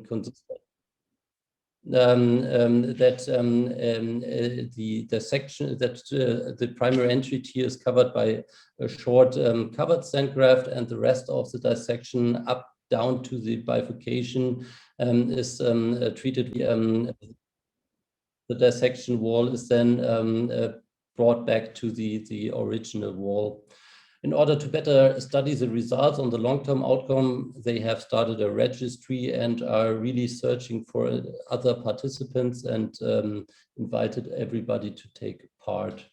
consistent. The dissection, that the primary entry here is covered by a short covered stent graft, and the rest of the dissection up down to the bifurcation is treated. The dissection wall is then brought back to the original wall. In order to better study the results on the long-term outcome, they have started a registry and are really searching for other participants and invited everybody to take part.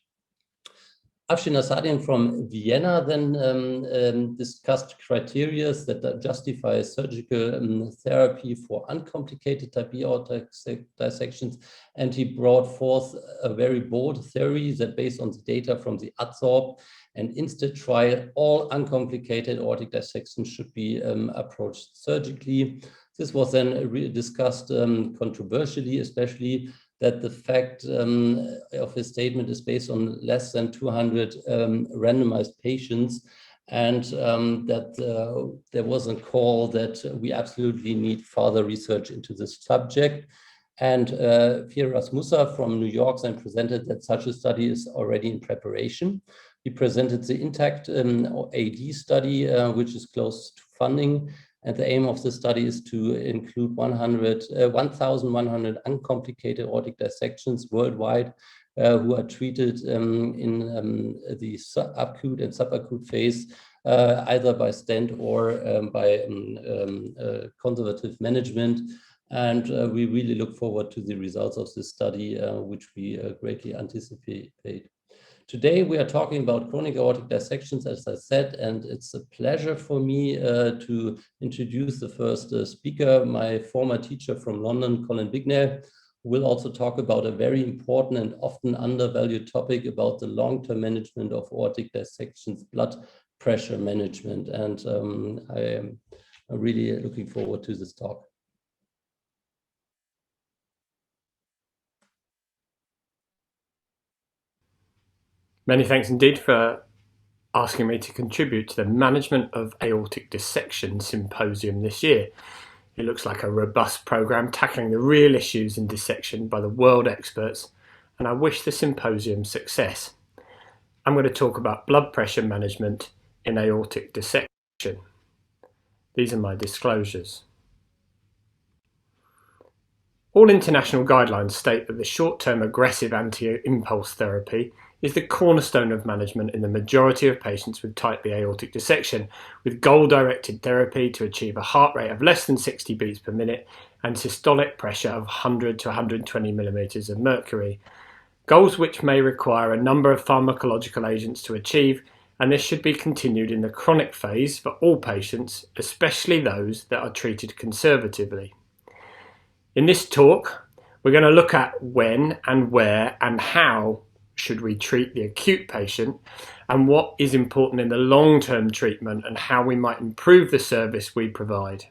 Afshin Asadian from Vienna then discussed criteria that justify surgical therapy for uncomplicated type B aortic dissections, and he brought forth a very bold theory that, based on the data from the ADSORB and INSTITT trial, all uncomplicated aortic dissections should be approached surgically. This was then discussed controversially, especially that the fact of his statement is based on less than 200 randomized patients, and that there was a call that we absolutely need further research into this subject. And Firas Musa from New York then presented that such a study is already in preparation. He presented the INTACT AD study, which is close to funding. And the aim of the study is to include 1,100 uncomplicated aortic dissections worldwide who are treated in the acute and subacute phase, either by stent or by conservative management. And we really look forward to the results of this study, which we greatly anticipate. Today, we are talking about chronic aortic dissections, as I said, and it's a pleasure for me to introduce the first speaker, my former teacher from London, Colin Bicknell, who will also talk about a very important and often undervalued topic about the long-term management of aortic dissections, blood pressure management. And I am really looking forward to this talk. Many thanks indeed for asking me to contribute to the Management of Aortic Dissection Symposium this year. It looks like a robust programme tackling the real issues in dissection by the world experts, and I wish the symposium success. I'm going to talk about blood pressure management in aortic dissection. These are my disclosures. All international guidelines state that the short-term aggressive anti-impulse therapy is the cornerstone of management in the majority of patients with type B aortic dissection, with goal-directed therapy to achieve a heart rate of less than 60 beats per minute and systolic pressure of 100 to 120 millimeters of mercury. Goals which may require a number of pharmacological agents to achieve, and this should be continued in the chronic phase for all patients, especially those that are treated conservatively. In this talk, we're going to look at when and where and how should we treat the acute patient, and what is important in the long-term treatment and how we might improve the service we provide.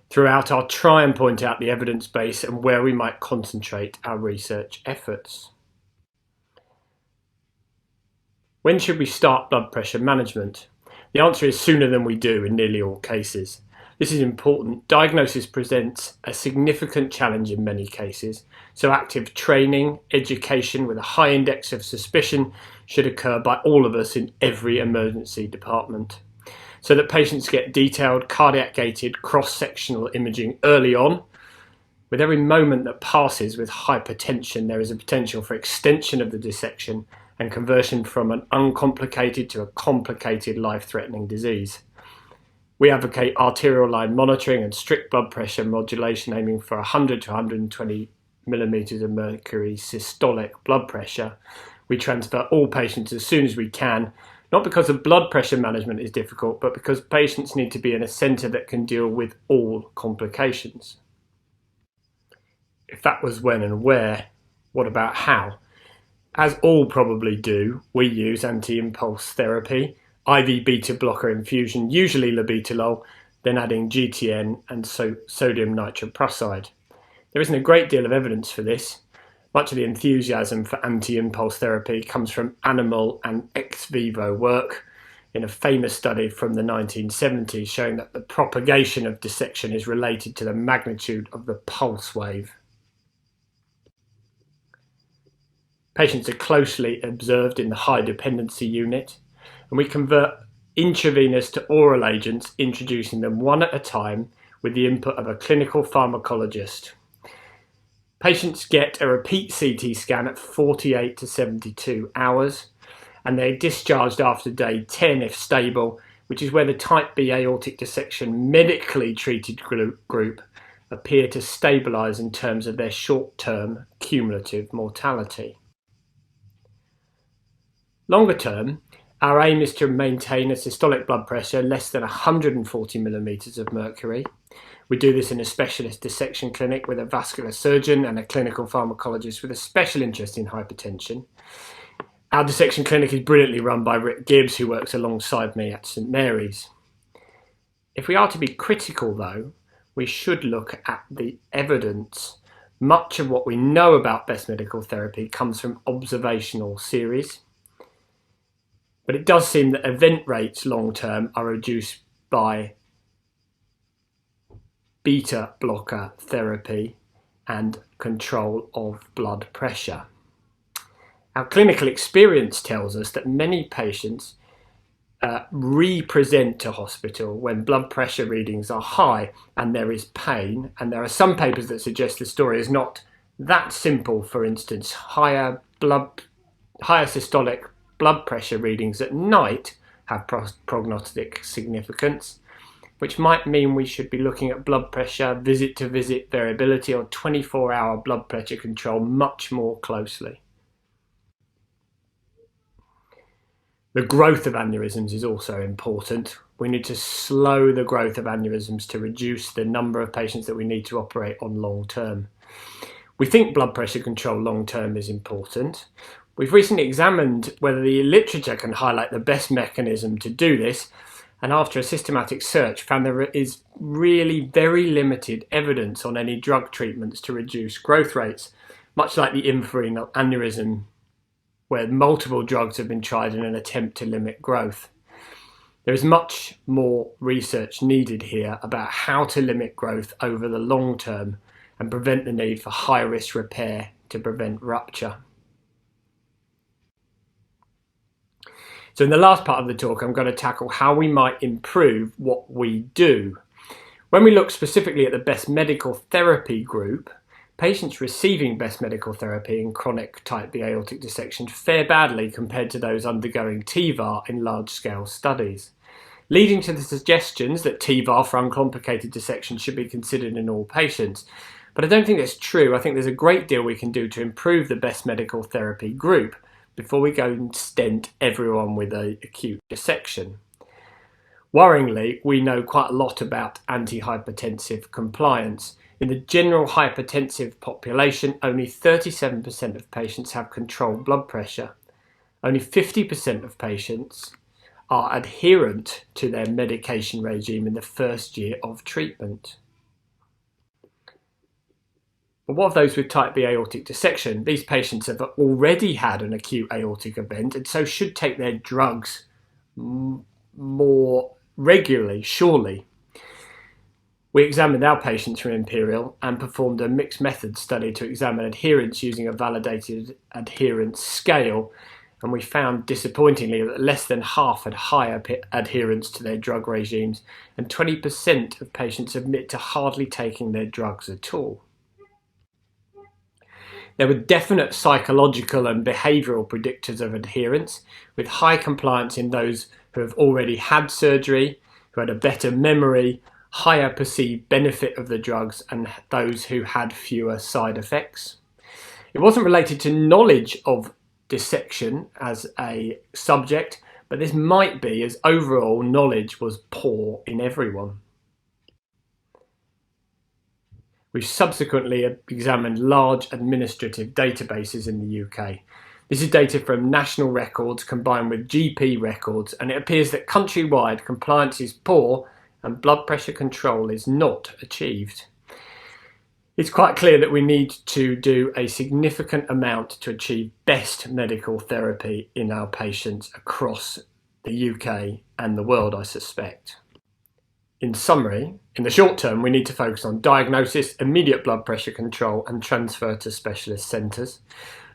Throughout, I'll try and point out the evidence base and where we might concentrate our research efforts. When should we start blood pressure management? The answer is sooner than we do in nearly all cases. This is important. Diagnosis presents a significant challenge in many cases, so active training, education with a high index of suspicion should occur by all of us in every emergency department, so that patients get detailed cardiac-gated cross-sectional imaging early on. With every moment that passes with hypertension, there is a potential for extension of the dissection and conversion from an uncomplicated to a complicated life-threatening disease. We advocate arterial line monitoring and strict blood pressure modulation, aiming for 100 to 120 millimeters of mercury systolic blood pressure. We transfer all patients as soon as we can, not because the blood pressure management is difficult, but because patients need to be in a centre that can deal with all complications. If that was when and where, what about how? As all probably do, we use anti-impulse therapy, IV beta blocker infusion, usually labetalol, then adding GTN and sodium nitroprusside. There isn't a great deal of evidence for this. Much of the enthusiasm for anti-impulse therapy comes from animal and ex vivo work. in a famous study from the 1970s showing that the propagation of dissection is related to the magnitude of the pulse wave. Patients are closely observed in the high dependency unit, and we convert intravenous to oral agents, introducing them one at a time with the input of a clinical pharmacologist. Patients get a repeat CT scan at 48 to 72 hours, and they're discharged after day 10 if stable, which is where the type B aortic dissection medically treated group appear to stabilise in terms of their short-term cumulative mortality. Longer term, our aim is to maintain a systolic blood pressure less than 140 millimetres of mercury. We do this in a specialist dissection clinic with a vascular surgeon and a clinical pharmacologist with a special interest in hypertension. Our dissection clinic is brilliantly run by Rick Gibbs, who works alongside me at St Mary's. If we are to be critical though, we should look at the evidence. Much of what we know about best medical therapy comes from observational series, but it does seem that event rates long term are reduced by beta blocker therapy and control of blood pressure. Our clinical experience tells us that many patients re-present to hospital when blood pressure readings are high and there is pain, and there are some papers that suggest the story is not that simple. For instance, higher systolic blood pressure readings at night have prognostic significance, which might mean we should be looking at blood pressure visit to visit variability or 24-hour blood pressure control much more closely. The growth of aneurysms is also important. We need to slow the growth of aneurysms to reduce the number of patients that we need to operate on long term. We think blood pressure control long term is important. We've recently examined whether the literature can highlight the best mechanism to do this, and after a systematic search found there is really very limited evidence on any drug treatments to reduce growth rates, much like the infrarenal aneurysm, where multiple drugs have been tried in an attempt to limit growth. There is much more research needed here about how to limit growth over the long term and prevent the need for high-risk repair to prevent rupture. So in the last part of the talk, I'm going to tackle how we might improve what we do. When we look specifically at the best medical therapy group, patients receiving best medical therapy in chronic type B aortic dissection fare badly compared to those undergoing TEVAR in large-scale studies, leading to the suggestions that TEVAR for uncomplicated dissection should be considered in all patients. But I don't think that's true. I think there's a great deal we can do to improve the best medical therapy group before we go and stent everyone with an acute dissection. Worryingly, we know quite a lot about antihypertensive compliance. In the general hypertensive population, only 37% of patients have controlled blood pressure. Only 50% of patients are adherent to their medication regime in the first year of treatment. But what of those with type B aortic dissection? These patients have already had an acute aortic event and so should take their drugs more regularly, surely. We examined our patients from Imperial and performed a mixed method study to examine adherence using a validated adherence scale, and we found disappointingly that less than half had higher adherence to their drug regimes, and 20% of patients admit to hardly taking their drugs at all. There were definite psychological and behavioural predictors of adherence, with high compliance in those who have already had surgery, who had a better memory, higher perceived benefit of the drugs, and those who had fewer side effects. It wasn't related to knowledge of dissection as a subject, but this might be as overall knowledge was poor in everyone. We've subsequently examined large administrative databases in the UK. This is data from national records combined with GP records, and it appears that countrywide compliance is poor and blood pressure control is not achieved. It's quite clear that we need to do a significant amount to achieve best medical therapy in our patients across the UK and the world, I suspect. In summary, in the short term, we need to focus on diagnosis, immediate blood pressure control and transfer to specialist centres.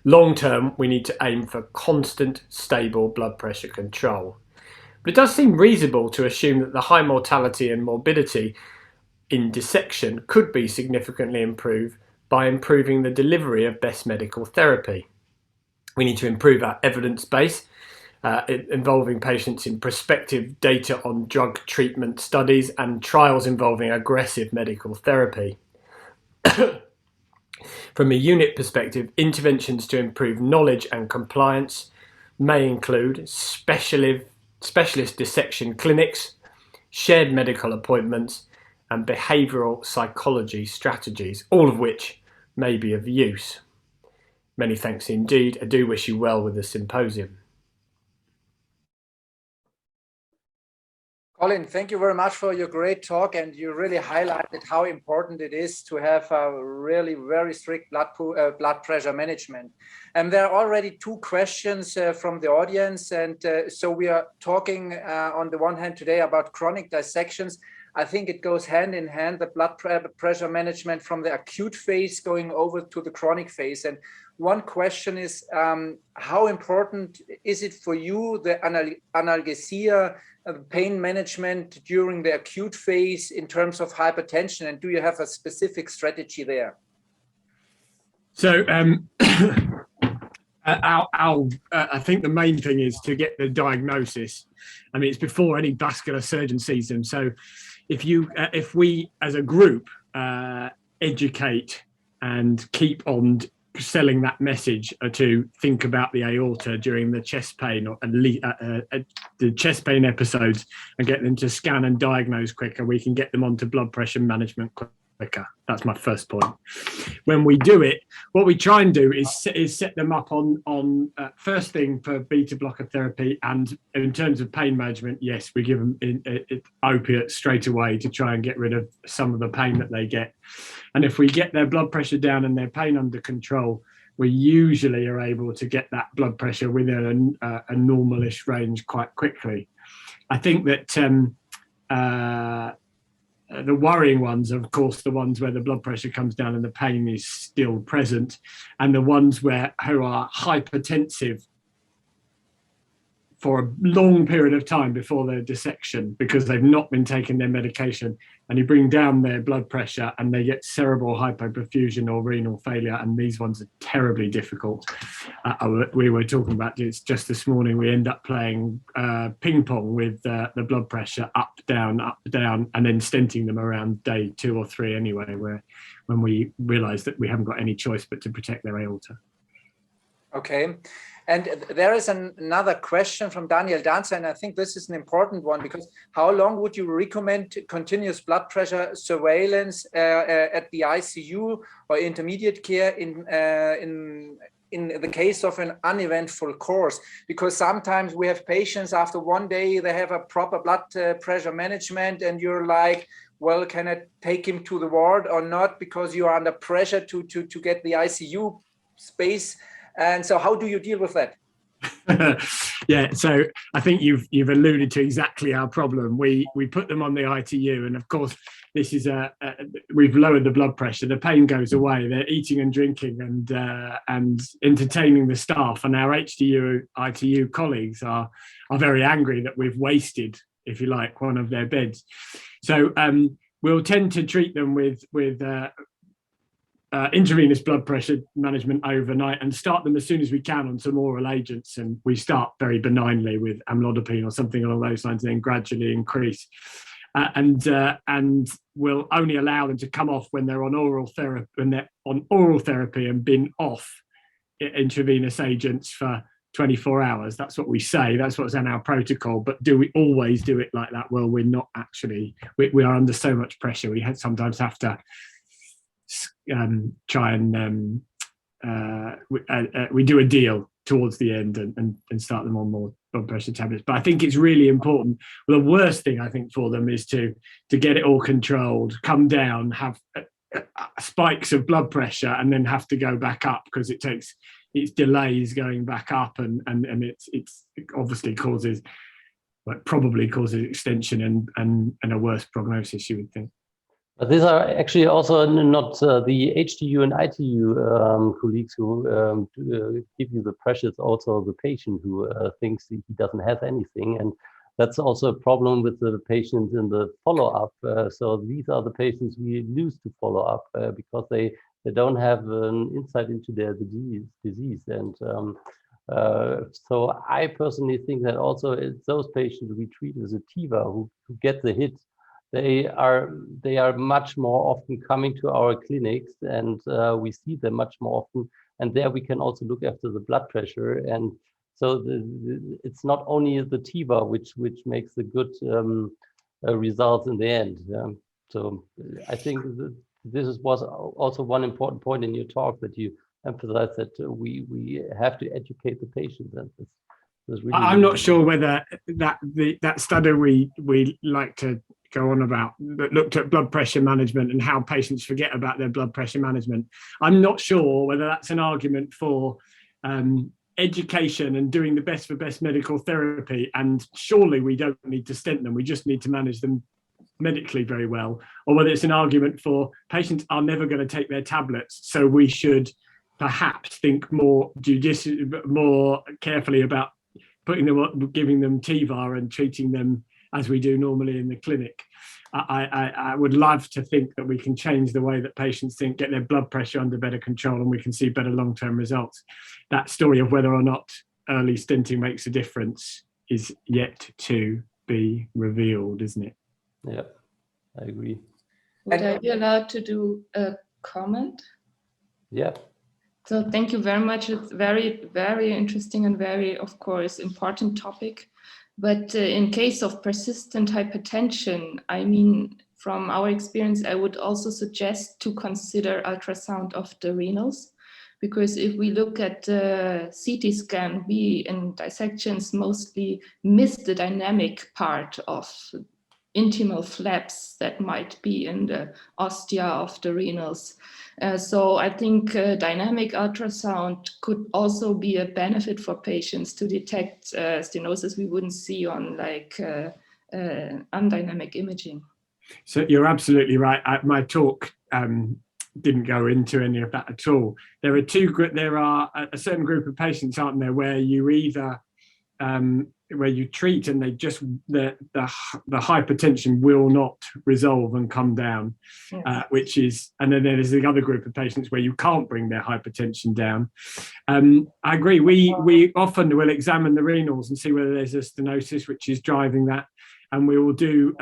Long term, we need to aim for constant, stable blood pressure control. But it does seem reasonable to assume that the high mortality and morbidity in dissection could be significantly improved by improving the delivery of best medical therapy. We need to improve our evidence base, involving patients in prospective data on drug treatment studies and trials involving aggressive medical therapy. From a unit perspective, interventions to improve knowledge and compliance may include specialist dissection clinics, shared medical appointments, and behavioural psychology strategies, all of which may be of use. Many thanks indeed. I do wish you well with the symposium. Colin, thank you very much for your great talk, and you really highlighted how important it is to have a really very strict blood pressure management. And there are already two questions from the audience, and so we are talking on the one hand today about chronic dissections. I think it goes hand in hand, the blood pressure management from the acute phase going over to the chronic phase. And one question is, how important is it for you, the analgesia, pain management during the acute phase in terms of hypertension, and do you have a specific strategy there? So I think the main thing is to get the diagnosis. I mean, it's before any vascular surgeon sees them. So if we as a group educate and keep on selling that message to think about the aorta during the chest pain or the chest pain episodes and get them to scan and diagnose quicker, we can get them onto blood pressure management quicker. That's my first point. When we do it, what we try and do is set them up on first thing for beta blocker therapy, and in terms of pain management, yes, we give them opiates straight away to try and get rid of some of the pain that they get. And if we get their blood pressure down and their pain under control, we usually are able to get that blood pressure within a normalish range quite quickly. I think that the worrying ones are, of course, the ones where the blood pressure comes down and the pain is still present, and the ones who are hypertensive for a long period of time before their dissection because they've not been taking their medication, and you bring down their blood pressure and they get cerebral hypoperfusion or renal failure, and these ones are terribly difficult. We were talking about this just this morning. We end up playing ping pong with the blood pressure up, down, and then stenting them around day 2 or 3 anyway, when we realise that we haven't got any choice but to protect their aorta. Okay. And there is another question from Daniel Danzer, and I think this is an important one, because how long would you recommend continuous blood pressure surveillance at the ICU or intermediate care in the case of an uneventful course? Because sometimes we have patients after one day, they have a proper blood pressure management, and you're like, well, can I take him to the ward or not? Because you are under pressure to get the ICU space. And so how do you deal with that? Yeah, so I think you've alluded to exactly our problem. We put them on the ITU, and of course this is we've lowered the blood pressure, the pain goes away, they're eating and drinking and entertaining the staff, and our ITU colleagues are very angry that we've wasted, if you like, one of their beds. So we'll tend to treat them with intravenous blood pressure management overnight and start them as soon as we can on some oral agents. And we start very benignly with amlodipine or something along those lines, and then gradually increase. And we'll only allow them to come off when they're on oral therapy, and been off intravenous agents for 24 hours. That's what we say. That's what's in our protocol. But do we always do it like that? Well, we're not actually. We are under so much pressure. We sometimes have to try and we do a deal towards the end and start them on more blood pressure tablets. But I think it's really important. Well, the worst thing I think for them is to get it all controlled, come down, have spikes of blood pressure, and then have to go back up because it delays going back up, and it obviously causes probably causes extension and a worse prognosis, you would think. But these are actually also not the HTU and ITU colleagues who give you the pressure. It's also the patient who thinks he doesn't have anything. And that's also a problem with the patients in the follow-up. So these are the patients we lose to follow-up because they don't have an insight into their disease. And so I personally think that also it's those patients we treat as a TEVAR who get the hit. They are much more often coming to our clinics, and we see them much more often. And there we can also look after the blood pressure. And so it's not only the TEVAR which makes the good results in the end. So I think this was also one important point in your talk, that you emphasize that we have to educate the patients. And really I'm not sure whether that study we like to go on about that looked at blood pressure management and how patients forget about their blood pressure management. I'm not sure whether that's an argument for education and doing the best for best medical therapy, and surely we don't need to stent them, we just need to manage them medically very well, or whether it's an argument for patients are never going to take their tablets, so we should perhaps think more carefully about giving them TEVAR and treating them as we do normally in the clinic. I would love to think that we can change the way that patients think, get their blood pressure under better control, and we can see better long-term results. That story of whether or not early stenting makes a difference is yet to be revealed, isn't it? Yeah, I agree. Would I be allowed to do a comment? Yeah. So thank you very much. It's very, very interesting and very, of course, important topic. But in case of persistent hypertension, I mean, from our experience, I would also suggest to consider ultrasound of the renals, because if we look at the CT scan, we in dissections mostly miss the dynamic part of intimal flaps that might be in the ostia of the renals. So I think dynamic ultrasound could also be a benefit for patients to detect stenosis we wouldn't see on like undynamic imaging. So you're absolutely right. My talk didn't go into any of that at all. There are a certain group of patients, aren't there, where you either where you treat and they just the hypertension will not resolve and come down, yes. Which is, and then there's the other group of patients where you can't bring their hypertension down. I agree. We often will examine the renals and see whether there's a stenosis which is driving that, and we will do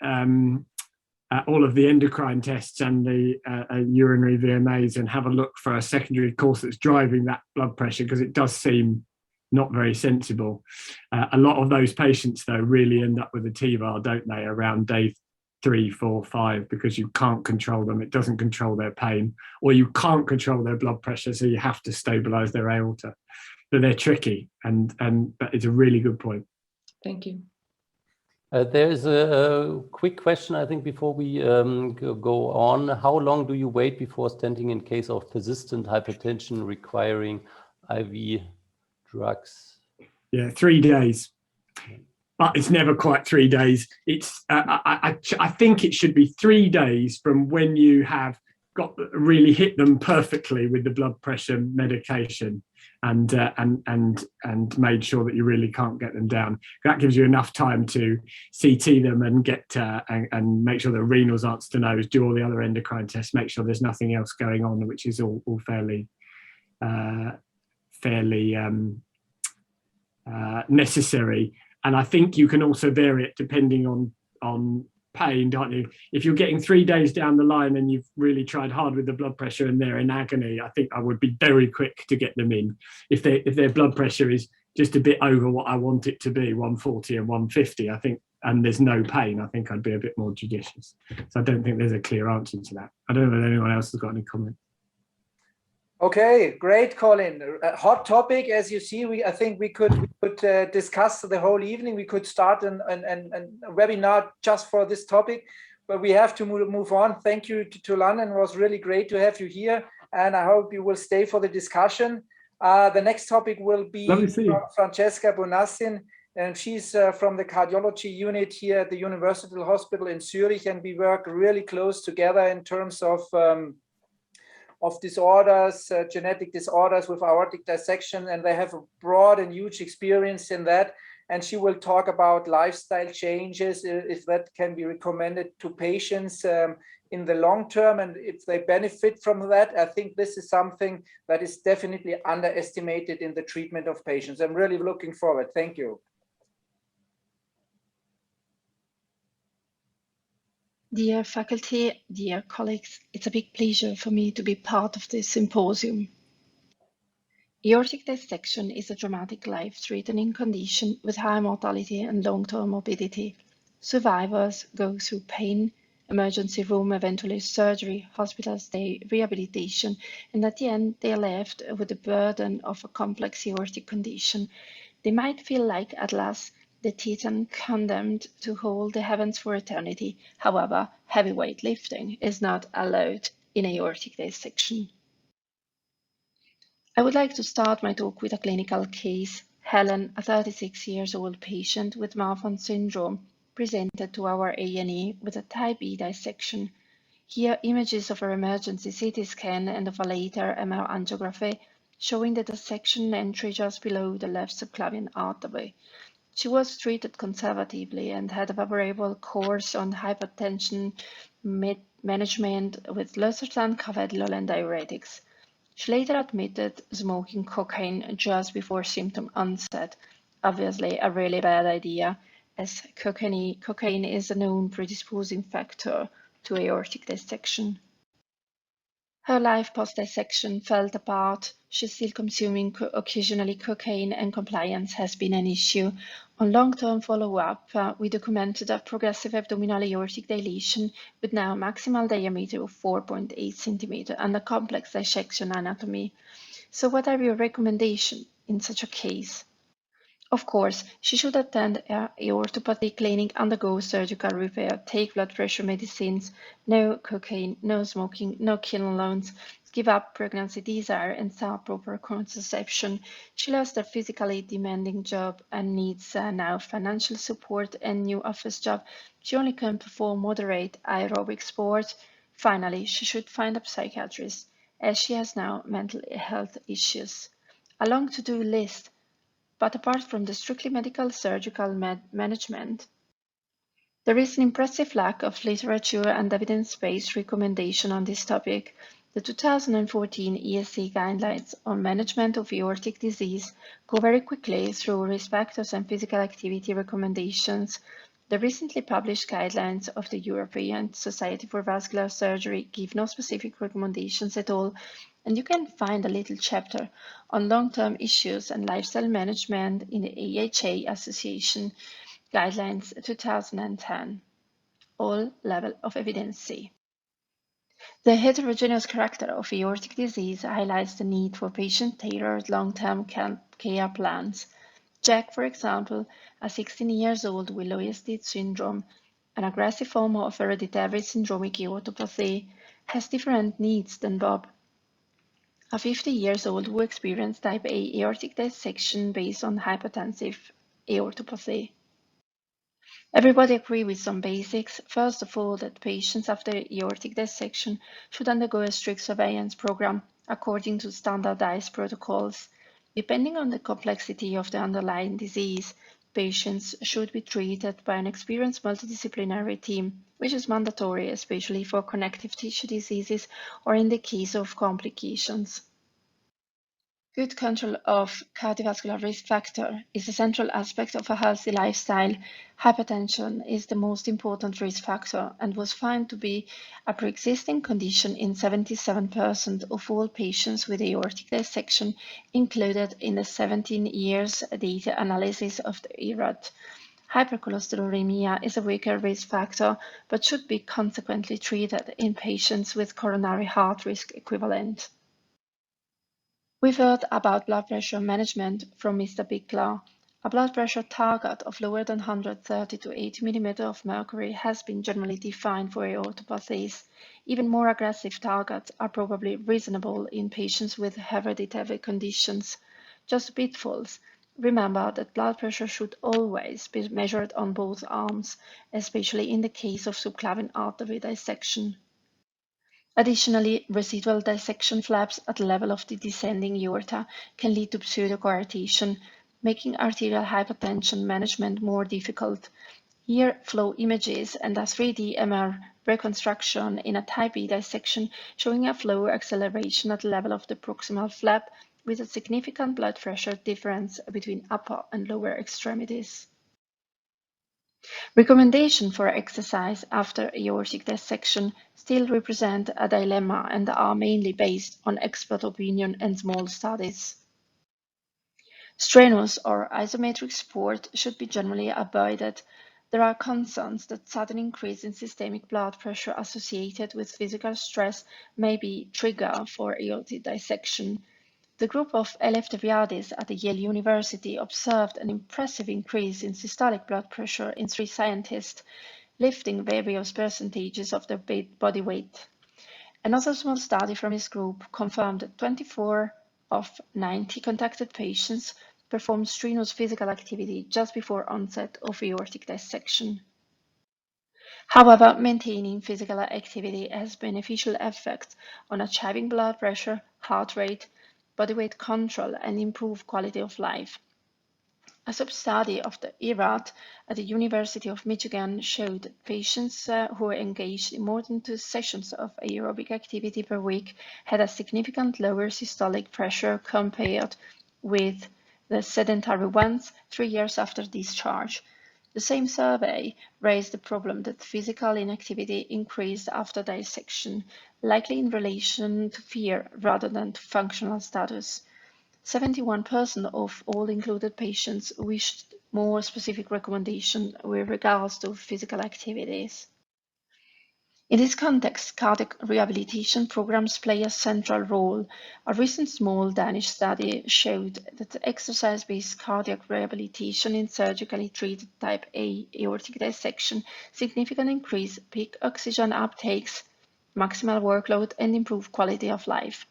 all of the endocrine tests and the urinary VMAs and have a look for a secondary cause that's driving that blood pressure, because it does seem not very sensible. A lot of those patients, though, really end up with a TEVAR, don't they, around day 3, 4, 5, because you can't control them. It doesn't control their pain, or you can't control their blood pressure, so you have to stabilize their aorta. But they're tricky, and but it's a really good point. Thank you. There's a quick question, I think, before we go on. How long do you wait before stenting in case of persistent hypertension requiring IV drugs? Yeah, 3 days, but it's never quite 3 days. It's I think it should be 3 days from when you have got really hit them perfectly with the blood pressure medication and made sure that you really can't get them down. That gives you enough time to CT them and get and make sure the renals aren't stenosed, do all the other endocrine tests, make sure there's nothing else going on, which is all fairly necessary. And I think you can also vary it depending on pain, don't you? If you're getting 3 days down the line and you've really tried hard with the blood pressure and they're in agony, I think I would be very quick to get them in. If their blood pressure is just a bit over what I want it to be, 140 and 150, I think, and there's no pain, I think I'd be a bit more judicious. So I don't think there's a clear answer to that. I don't know if anyone else has got any comment. Okay, great, Colin. A hot topic, as you see. I think we could discuss the whole evening. We could start a webinar just for this topic, but we have to move on. Thank you to London. It was really great to have you here, and I hope you will stay for the discussion. The next topic will be Francesca Bonassin, And she's from the cardiology unit here at the University Hospital in Zurich, and we work really close together in terms of disorders, genetic disorders with aortic dissection, and they have a broad and huge experience in that. And she will talk about lifestyle changes, if that can be recommended to patients in the long term, and if they benefit from that. I think this is something that is definitely underestimated in the treatment of patients. I'm really looking forward. Thank you. Dear faculty, dear colleagues, it's a big pleasure for me to be part of this symposium. Aortic dissection is a dramatic, life-threatening condition with high mortality and long-term morbidity. Survivors go through pain, emergency room, eventually surgery, hospital stay, rehabilitation, and at the end they are left with the burden of a complex aortic condition. They might feel like, at last, the Titan condemned to hold the heavens for eternity. However, heavyweight lifting is not allowed in aortic dissection. I would like to start my talk with a clinical case. Helen, a 36-year-old patient with Marfan syndrome, presented to our A&E with a type E dissection. Here, images of her emergency CT scan and of a later MR angiography showing the dissection entry just below the left subclavian artery. She was treated conservatively and had a favorable course on hypertension management with losartan, carvedilol, and diuretics. She later admitted smoking cocaine just before symptom onset, obviously a really bad idea, as cocaine is a known predisposing factor to aortic dissection. Her life post-dissection fell apart. She's still consuming occasionally cocaine, and compliance has been an issue. On long-term follow-up, we documented a progressive abdominal aortic dilation with now maximal diameter of 4.8 centimeter and a complex dissection anatomy. So what are your recommendations in such a case? Of course, she should attend aortopathy clinic, undergo surgical repair, take blood pressure medicines, no cocaine, no smoking, no quinolones, give up pregnancy desire, and start proper contraception. She lost her physically demanding job and needs now financial support and new office job. She only can perform moderate aerobic sport. Finally, she should find a psychiatrist, as she has now mental health issues. A long to-do list. But apart from the strictly medical surgical management, there is an impressive lack of literature and evidence-based recommendation on this topic. The 2014 ESC guidelines on management of aortic disease go very quickly through risk factors and physical activity recommendations. The recently published guidelines of the European Society for Vascular Surgery give no specific recommendations at all, and you can find a little chapter on long-term issues and lifestyle management in the AHA Association Guidelines 2010, all level of evidence C. The heterogeneous character of aortic disease highlights the need for patient-tailored long-term care plans. Jack, for example, a 16-year-old with Loeys-Dietz syndrome, an aggressive form of hereditary syndromic aortopathy, has different needs than Bob, a 50-year-old who experienced type A aortic dissection based on hypertensive aortopathy. Everybody agrees with some basics. First of all, that patients after aortic dissection should undergo a strict surveillance program according to standardized protocols. Depending on the complexity of the underlying disease, patients should be treated by an experienced multidisciplinary team, which is mandatory, especially for connective tissue diseases or in the case of complications. Good control of cardiovascular risk factor is a central aspect of a healthy lifestyle. Hypertension is the most important risk factor and was found to be a pre-existing condition in 77% of all patients with aortic dissection included in the 17 years data analysis of the IRAD. Hypercholesterolemia is a weaker risk factor but should be consequently treated in patients with coronary heart risk equivalent. We've heard about blood pressure management from Mr. Bicknell. A blood pressure target of lower than 130 to 80 mm of mercury has been generally defined for aortopathies. Even more aggressive targets are probably reasonable in patients with hereditary conditions. Just pitfalls. Remember that blood pressure should always be measured on both arms, especially in the case of subclavian artery dissection. Additionally, residual dissection flaps at the level of the descending aorta can lead to pseudocoarctation, making arterial hypertension management more difficult. Here, flow images and a 3D MR reconstruction in a type B dissection showing a flow acceleration at the level of the proximal flap with a significant blood pressure difference between upper and lower extremities. Recommendations for exercise after aortic dissection still represent a dilemma and are mainly based on expert opinion and small studies. Strenuous or isometric sport should be generally avoided. There are concerns that sudden increase in systemic blood pressure associated with physical stress may be trigger for aortic dissection. The group of elephthyriades at Yale University observed an impressive increase in systolic blood pressure in 3 scientists, lifting various percentages of their body weight. Another small study from this group confirmed that 24 of 90 contacted patients performed strenuous physical activity just before onset of aortic dissection. However, maintaining physical activity has beneficial effects on achieving blood pressure, heart rate, body weight control, and improved quality of life. A sub-study of the IRAD at the University of Michigan showed that patients who were engaged in more than 2 sessions of aerobic activity per week had a significant lower systolic pressure compared with the sedentary ones 3 years after discharge. The same survey raised the problem that physical inactivity increased after dissection, likely in relation to fear rather than to functional status. 71% of all included patients wished more specific recommendations with regards to physical activities. In this context, cardiac rehabilitation programs play a central role. A recent small Danish study showed that exercise-based cardiac rehabilitation in surgically treated type A aortic dissection significantly increased peak oxygen uptakes, maximal workload, and improved quality of life.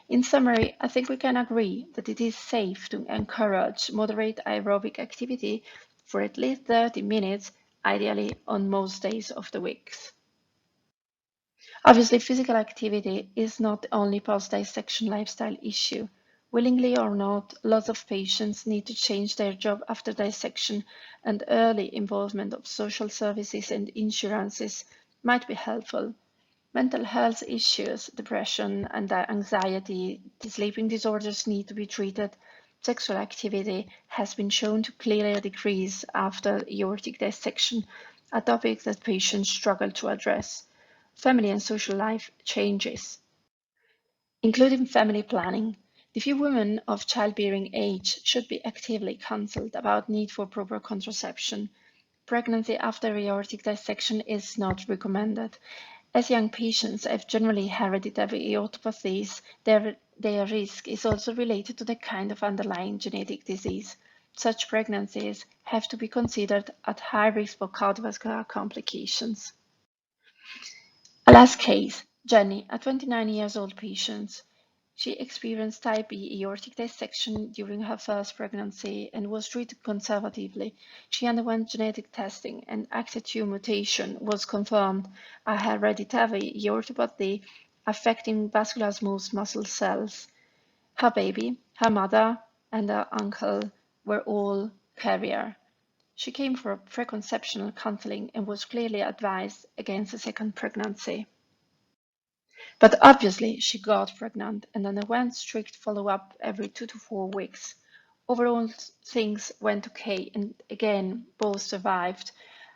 In summary, I think we can agree that it is safe to encourage moderate aerobic activity for at least 30 minutes, ideally on most days of the week. Obviously, physical activity is not the only post-dissection lifestyle issue. Willingly or not, lots of patients need to change their job after dissection, and early involvement of social services and insurances might be helpful. Mental health issues, depression and anxiety, sleeping disorders need to be treated. Sexual activity has been shown to clearly decrease after aortic dissection, a topic that patients struggle to address. Family and social life changes, including family planning. The few women of childbearing age should be actively counseled about need for proper contraception. Pregnancy after aortic dissection is not recommended. As young patients have generally hereditary aortopathies, their risk is also related to the kind of underlying genetic disease. Such pregnancies have to be considered at high risk for cardiovascular complications. A last case, Jenny, a 29 years old patient. She experienced type B aortic dissection during her first pregnancy and was treated conservatively. She underwent genetic testing and ACTA2 mutation was confirmed, a hereditary aortopathy affecting vascular smooth muscle cells. Her baby, her mother, and her uncle were all carrier. She came for preconceptional counseling and was clearly advised against a second pregnancy. But obviously, she got pregnant and underwent strict follow-up every 2 to 4 weeks. Overall, things went okay, and again, both survived.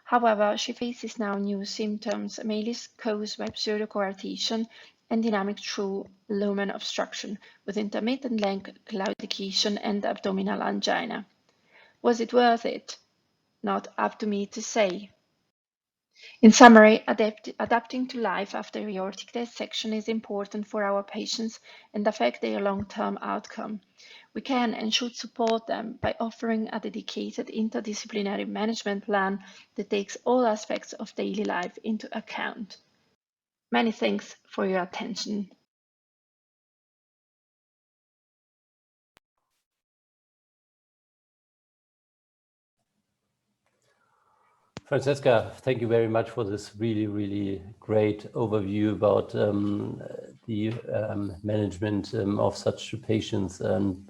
However, she faces now new symptoms, mainly caused by pseudocoarctation and dynamic true lumen obstruction, with intermittent leg claudication and abdominal angina. Was it worth it? Not up to me to say. In summary, adapting to life after aortic dissection is important for our patients and affect their long-term outcome. We can and should support them by offering a dedicated interdisciplinary management plan that takes all aspects of daily life into account. Many thanks for your attention. Francesca, thank you very much for this really, really great overview about the management of such patients. And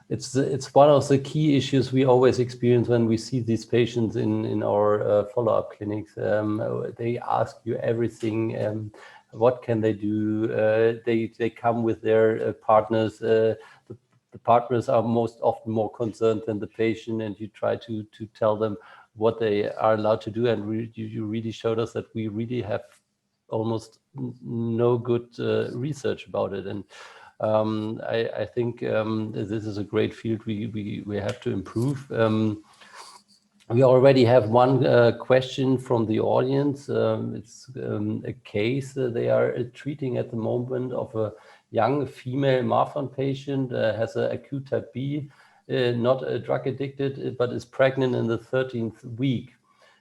it's one of the key issues we always experience when we see these patients in our follow-up clinics. They ask you everything. What can they do? They come with their partners. The partners are most often more concerned than the patient, and you try to tell them what they are allowed to do. And you really showed us that we really have almost no good research about it. And I think this is a great field we have to improve. We already have one question from the audience. It's a case they are treating at the moment of a young female Marfan patient, has an acute type B, not drug addicted, but is pregnant in the 13th week.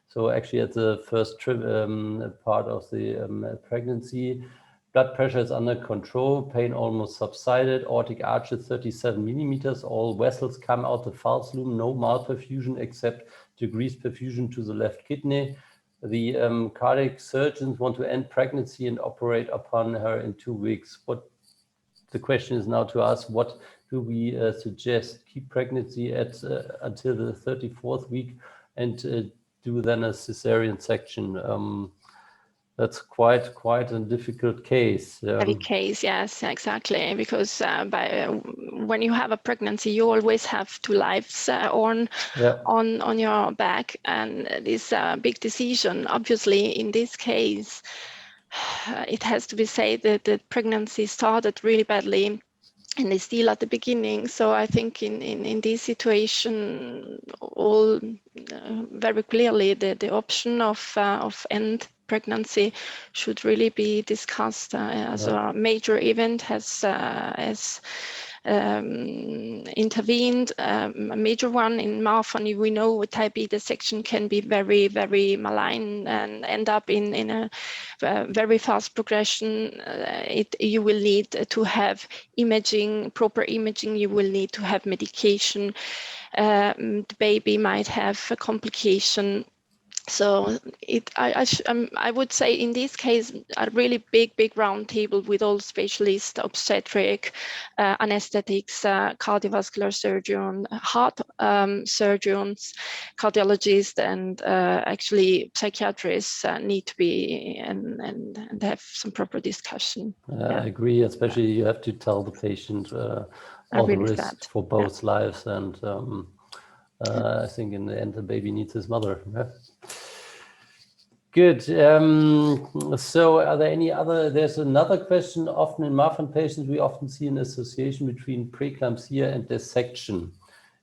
So actually at the first part of the pregnancy, blood pressure is under control, pain almost subsided, aortic arch is 37 millimeters, all vessels come out the false lumen, no malperfusion except decreased perfusion to the left kidney. The cardiac surgeons want to end pregnancy and operate upon her in 2 weeks. What the question is now to us, what do we suggest? Keep pregnancy at until the 34th week and do then a cesarean section. That's quite a difficult case. Heavy case, yes, exactly. Because when you have a pregnancy, you always have two lives on your back, and this big decision. Obviously, in this case, it has to be said that the pregnancy started really badly, and it's still at the beginning. So I think in this situation, all very clearly the option of end pregnancy should really be discussed as a major event has intervened, a major one in Marfan. We know type B dissection can be very, very malign and end up in a very fast progression. You will need to have imaging, proper imaging. You will need to have medication. The baby might have a complication. So I would say in this case, a really big round table with all specialists, obstetric, anesthetics, cardiovascular surgeon, heart surgeons, cardiologists, and actually psychiatrists need to be and have some proper discussion. I agree, especially you have to tell the patient all the risks for both lives, and I think in the end the baby needs his mother. Good. So are there any other, there's another question. Often in Marfan patients, we often see an association between preeclampsia and dissection.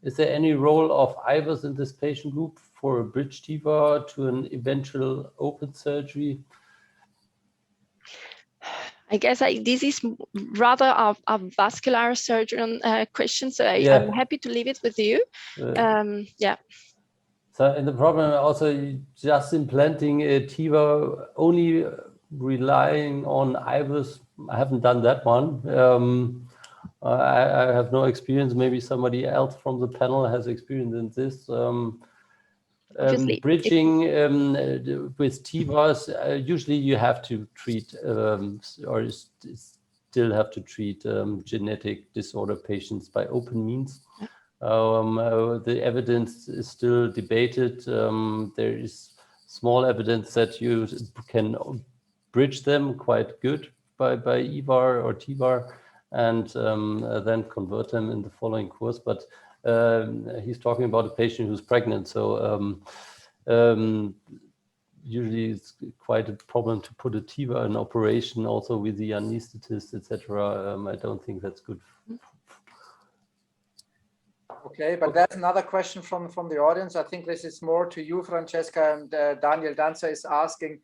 Is there any role of IVUS in this patient group for a bridge TEVAR to an eventual open surgery? I guess this is rather a vascular surgeon question, so I'm happy to leave it with you. So, and the problem also just implanting a TEVAR only relying on IVUS, I haven't done that one. I have no experience. Maybe somebody else from the panel has experience in this. Bridging with TEVARs, usually you have to treat or still have to treat genetic disorder patients by open means. The evidence is still debated. There is small evidence that you can bridge them quite good by EVAR or TEVAR and then convert them in the following course. But he's talking about a patient who's pregnant. So usually it's quite a problem to put a TEVAR in operation also with the anesthetist, etc. I don't think that's good. Okay, but there's another question from the audience. I think this is more to you, Francesca, and Daniel Danzer is asking.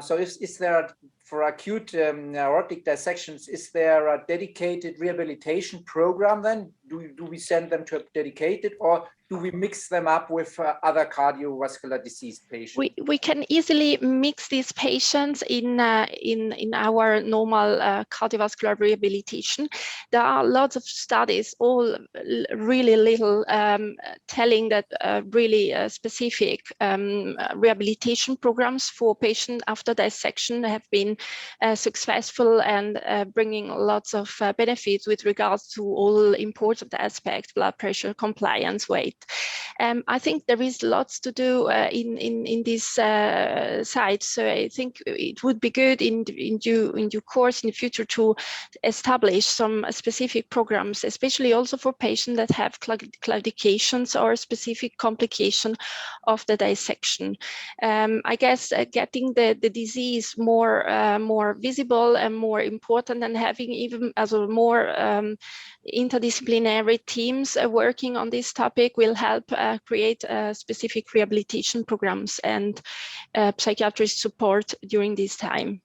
So is there for acute aortic dissections, is there a dedicated rehabilitation program then? Do we send them to a dedicated, or do we mix them up with other cardiovascular disease patients? We can easily mix these patients in our normal cardiovascular rehabilitation. There are lots of studies, all really little, telling that really specific rehabilitation programs for patients after dissection have been successful and bringing lots of benefits with regards to all important aspects: blood pressure, compliance, weight. I think there is lots to do in this side. So I think it would be good in due course in the future to establish some specific programs, especially also for patients that have claudications or specific complication of the dissection. I guess getting the disease more visible and more important, and having even as a more interdisciplinary teams working on this topic will help create specific rehabilitation programs and psychiatrist support during this time.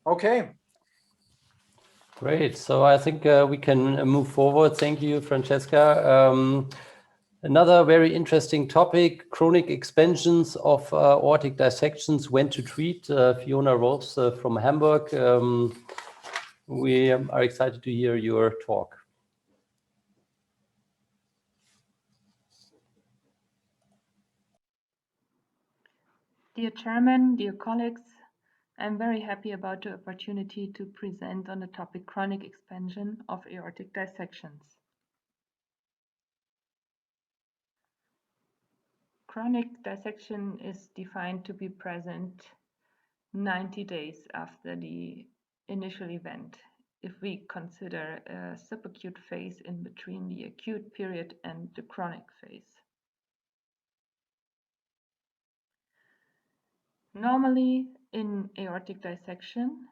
Okay. Great. So I think we can move forward. Thank you, Francesca. Another very interesting topic: chronic expansions of aortic dissections, when to treat. Fiona Rohlffs from Hamburg. We are excited to hear your talk. Dear Chairman, dear colleagues, I'm very happy about the opportunity to present on the topic chronic expansion of aortic dissections. Chronic dissection is defined to be present 90 days after the initial event, if we consider a subacute phase in between the acute period and the chronic phase. Normally, in aortic dissection,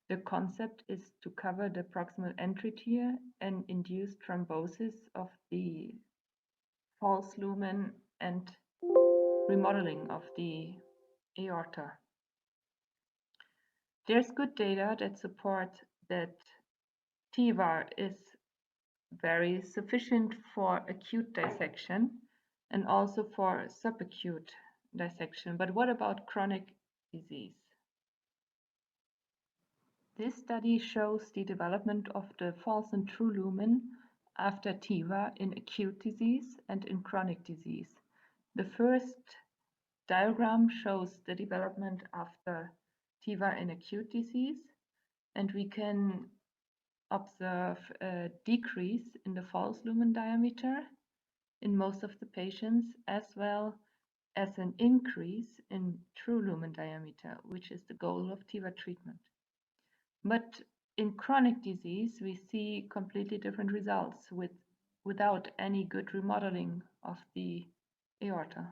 the concept is to cover the proximal entry tier and induce thrombosis of the false lumen and remodeling of the aorta. There's good data that support that TEVAR is very sufficient for acute dissection and also for subacute dissection. But what about chronic disease? This study shows the development of the false and true lumen after TEVAR in acute disease and in chronic disease. The first diagram shows the development after TEVAR in acute disease, and we can observe a decrease in the false lumen diameter in most of the patients, as well as an increase in true lumen diameter, which is the goal of TEVAR treatment. But in chronic disease, we see completely different results without any good remodeling of the aorta.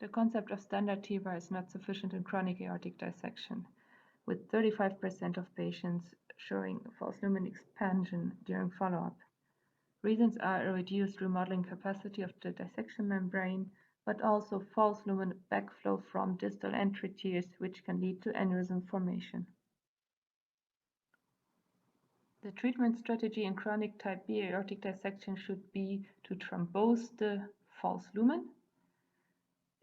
The concept of standard TEVAR is not sufficient in chronic aortic dissection, with 35% of patients showing false lumen expansion during follow-up. Reasons are a reduced remodeling capacity of the dissection membrane, but also false lumen backflow from distal entry tiers, which can lead to aneurysm formation. The treatment strategy in chronic type B aortic dissection should be to thrombose the false lumen.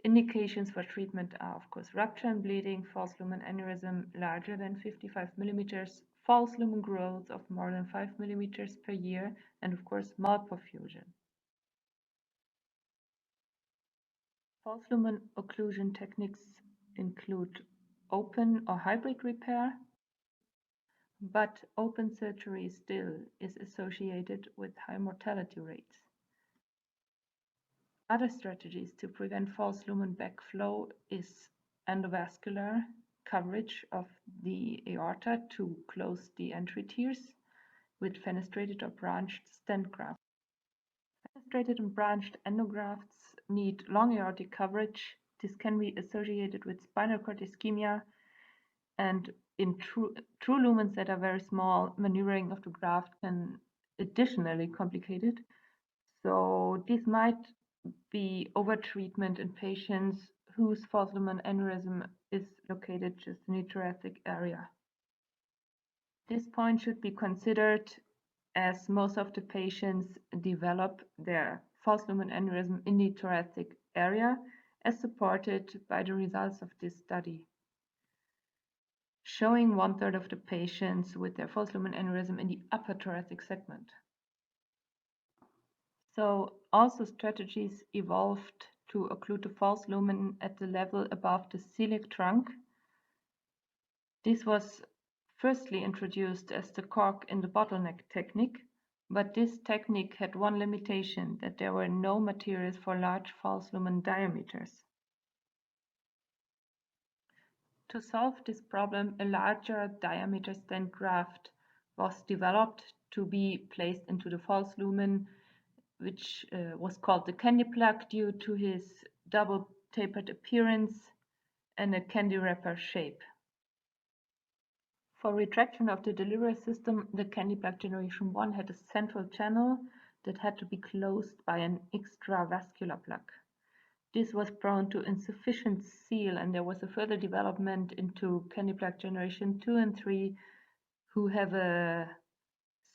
Indications for treatment are, of course, rupture and bleeding, false lumen aneurysm larger than 55 millimeters, false lumen growth of more than 5 millimeters per year, and of course, malperfusion. False lumen occlusion techniques include open or hybrid repair, but open surgery still is associated with high mortality rates. Other strategies to prevent false lumen backflow is endovascular coverage of the aorta to close the entry tiers with fenestrated or branched stent grafts. Fenestrated and branched endografts need long aortic coverage. This can be associated with spinal cord ischemia, and in true lumens that are very small, maneuvering of the graft can additionally complicate it. So this might be overtreatment in patients whose false lumen aneurysm is located just in the thoracic area. This point should be considered as most of the patients develop their false lumen aneurysm in the thoracic area, as supported by the results of this study, showing 1/3 of the patients with their false lumen aneurysm in the upper thoracic segment. So also strategies evolved to occlude the false lumen at the level above the celiac trunk. This was firstly introduced as the cork in the bottleneck technique, but this technique had one limitation, that there were no materials for large false lumen diameters. To solve this problem, a larger diameter stent graft was developed to be placed into the false lumen, which was called the candy plug due to his double tapered appearance and a candy wrapper shape. For retraction of the delivery system, the candy plug generation 1 had a central channel that had to be closed by an extravascular plug. This was prone to insufficient seal, and there was a further development into candy plug generation 2 and 3, who have a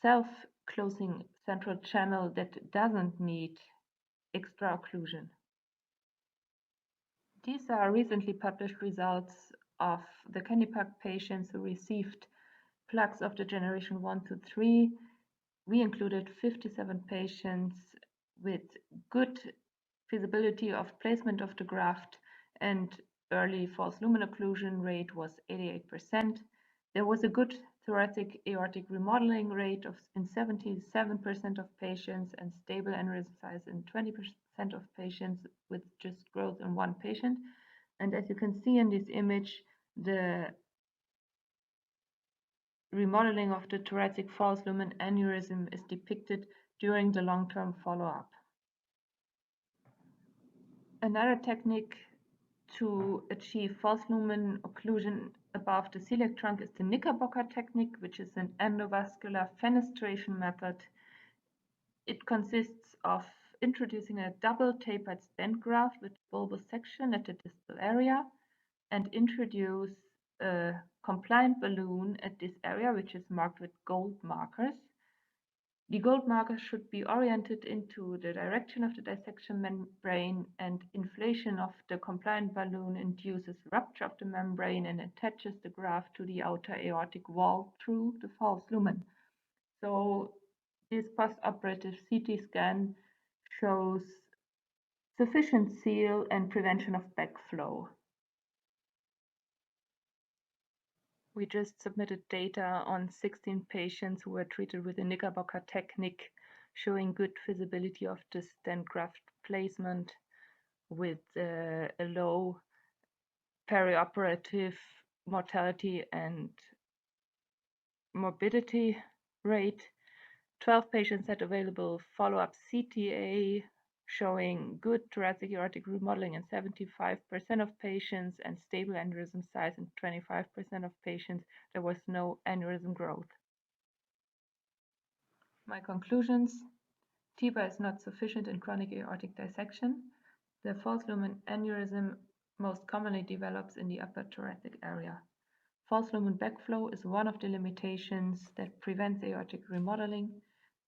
self-closing central channel that doesn't need extra occlusion. These are recently published results of the candy plug patients who received plugs of the generation 1 to 3. We included 57 patients with good feasibility of placement of the graft, and early false lumen occlusion rate was 88%. There was a good thoracic aortic remodeling rate in 77% of patients, and stable aneurysm size in 20% of patients, with just growth in one patient. And as you can see in this image, the remodeling of the thoracic false lumen aneurysm is depicted during the long-term follow-up. Another technique to achieve false lumen occlusion above the celiac trunk is the Knickerbocker-Technique, which is an endovascular fenestration method. It consists of introducing a double tapered stent graft with bulbous section at the distal area, and introduce a compliant balloon at this area, which is marked with gold markers. The gold markers should be oriented into the direction of the dissection membrane, and inflation of the compliant balloon induces rupture of the membrane and attaches the graft to the outer aortic wall through the false lumen. So this post-operative CT scan shows sufficient seal and prevention of backflow. We just submitted data on 16 patients who were treated with the Knickerbocker technique, showing good feasibility of the stent graft placement with a low perioperative mortality and morbidity rate. 12 patients had available follow-up CTA, showing good thoracic aortic remodeling in 75% of patients and stable aneurysm size in 25% of patients. There was no aneurysm growth. My conclusions: TEVAR is not sufficient in chronic aortic dissection. The false lumen aneurysm most commonly develops in the upper thoracic area. False lumen back flow is one of the limitations that prevents aortic remodeling,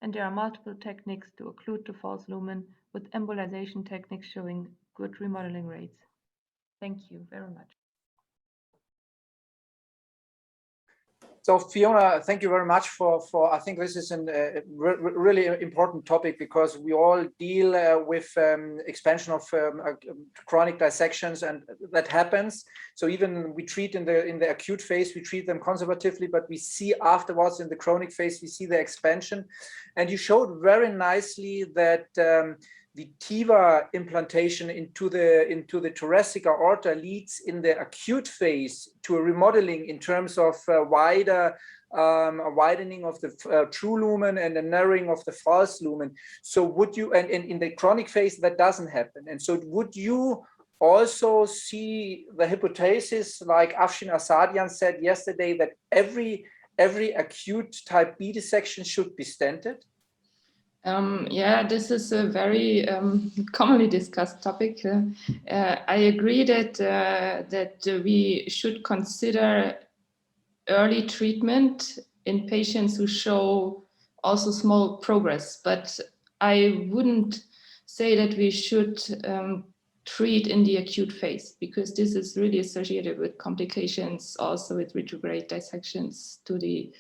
and there are multiple techniques to occlude the false lumen, with embolization techniques showing good remodeling rates. Thank you very much. So Fiona, thank you very much for I think this is a really important topic, because we all deal with expansion of chronic dissections, and that happens. So even we treat in the acute phase, we treat them conservatively, but we see afterwards in the chronic phase, we see the expansion. And you showed very nicely that the TEVAR implantation into the thoracic aorta leads in the acute phase to a remodeling in terms of a widening of the true lumen and a narrowing of the false lumen. So would you, and in the chronic phase, that doesn't happen. And so would you also see the hypothesis, like Afshin Asadian said yesterday, that every acute type B dissection should be stented? Yeah, this is a very commonly discussed topic. I agree that we should consider early treatment in patients who show also small progress, but I wouldn't say that we should treat in the acute phase, because this is really associated with complications, also with retrograde dissections to the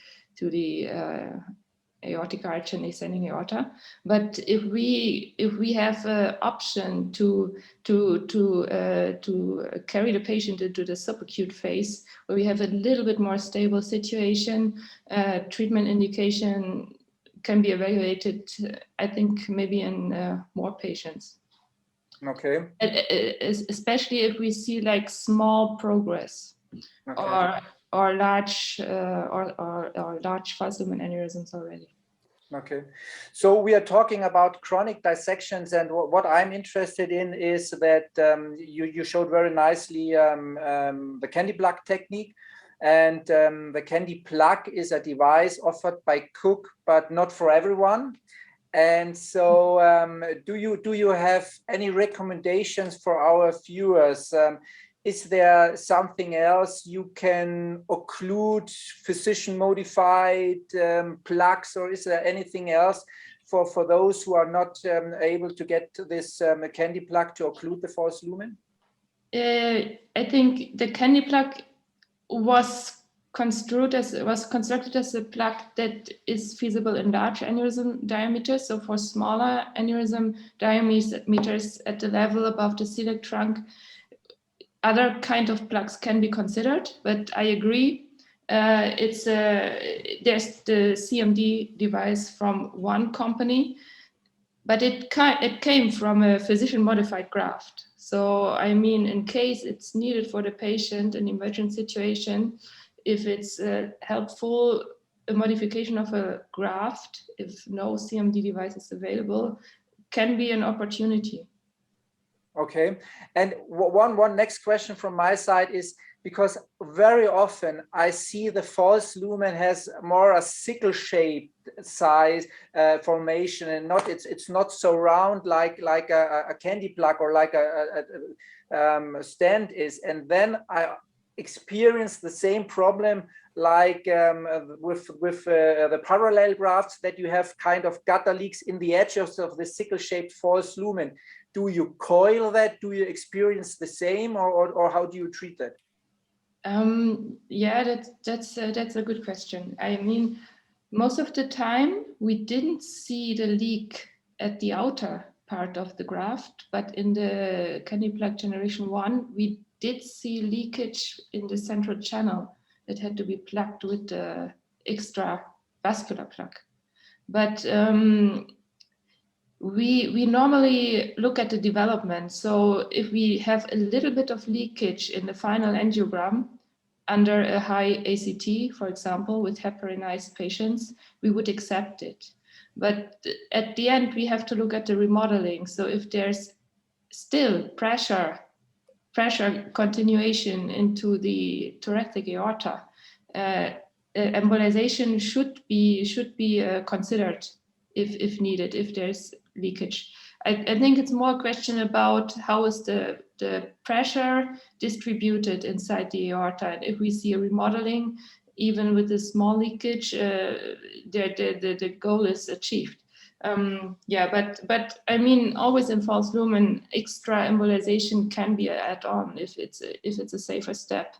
aortic arch and ascending aorta. But if we have an option to carry the patient into the subacute phase, where we have a little bit more stable situation, treatment indication can be evaluated, I think, maybe in more patients. Okay. Especially if we see like small progress, okay, or large false lumen aneurysms already. Okay, so we are talking about chronic dissections, and what I'm interested in is that you showed very nicely the candy plug technique, and the candy plug is a device offered by Cook, but not for everyone. And so do you have any recommendations for our viewers? Is there something else you can occlude, physician modified plugs, or is there anything else for those who are not able to get this candy plug to occlude the false lumen? I think the candy plug was constructed as a plug that is feasible in large aneurysm diameters. So for smaller aneurysm diameters at the level above the celiac trunk, other kind of plugs can be considered, but I agree. There's the CMD device from one company, but it came from a physician-modified graft. So I mean, in case it's needed for the patient in emergent situation, if it's helpful, a modification of a graft, if no CMD device is available, can be an opportunity. Okay, and one next question from my side is, because very often I see the false lumen has more a sickle-shaped size formation, and it's not so round like a candy plug or like a stand is. And then I experience the same problem like with the parallel grafts, that you have kind of gutter leaks in the edges of the sickle-shaped false lumen. Do you coil that? Do you experience the same, or how do you treat that? Yeah, that's a good question. I mean, most of the time we didn't see the leak at the outer part of the graft, but in the candy plug generation 1, we did see leakage in the central channel that had to be plugged with the extra vascular plug. But we normally look at the development. So if we have a little bit of leakage in the final angiogram under a high ACT, for example, with heparinized patients, we would accept it. But at the end, we have to look at the remodeling. So if there's still pressure continuation into the thoracic aorta, embolization should be considered if needed, if there's leakage. I think it's more a question about how is the pressure distributed inside the aorta. And if we see a remodeling, even with a small leakage, the goal is achieved. Yeah, but I mean, always in false lumen, extra embolization can be an add-on if it's a safer step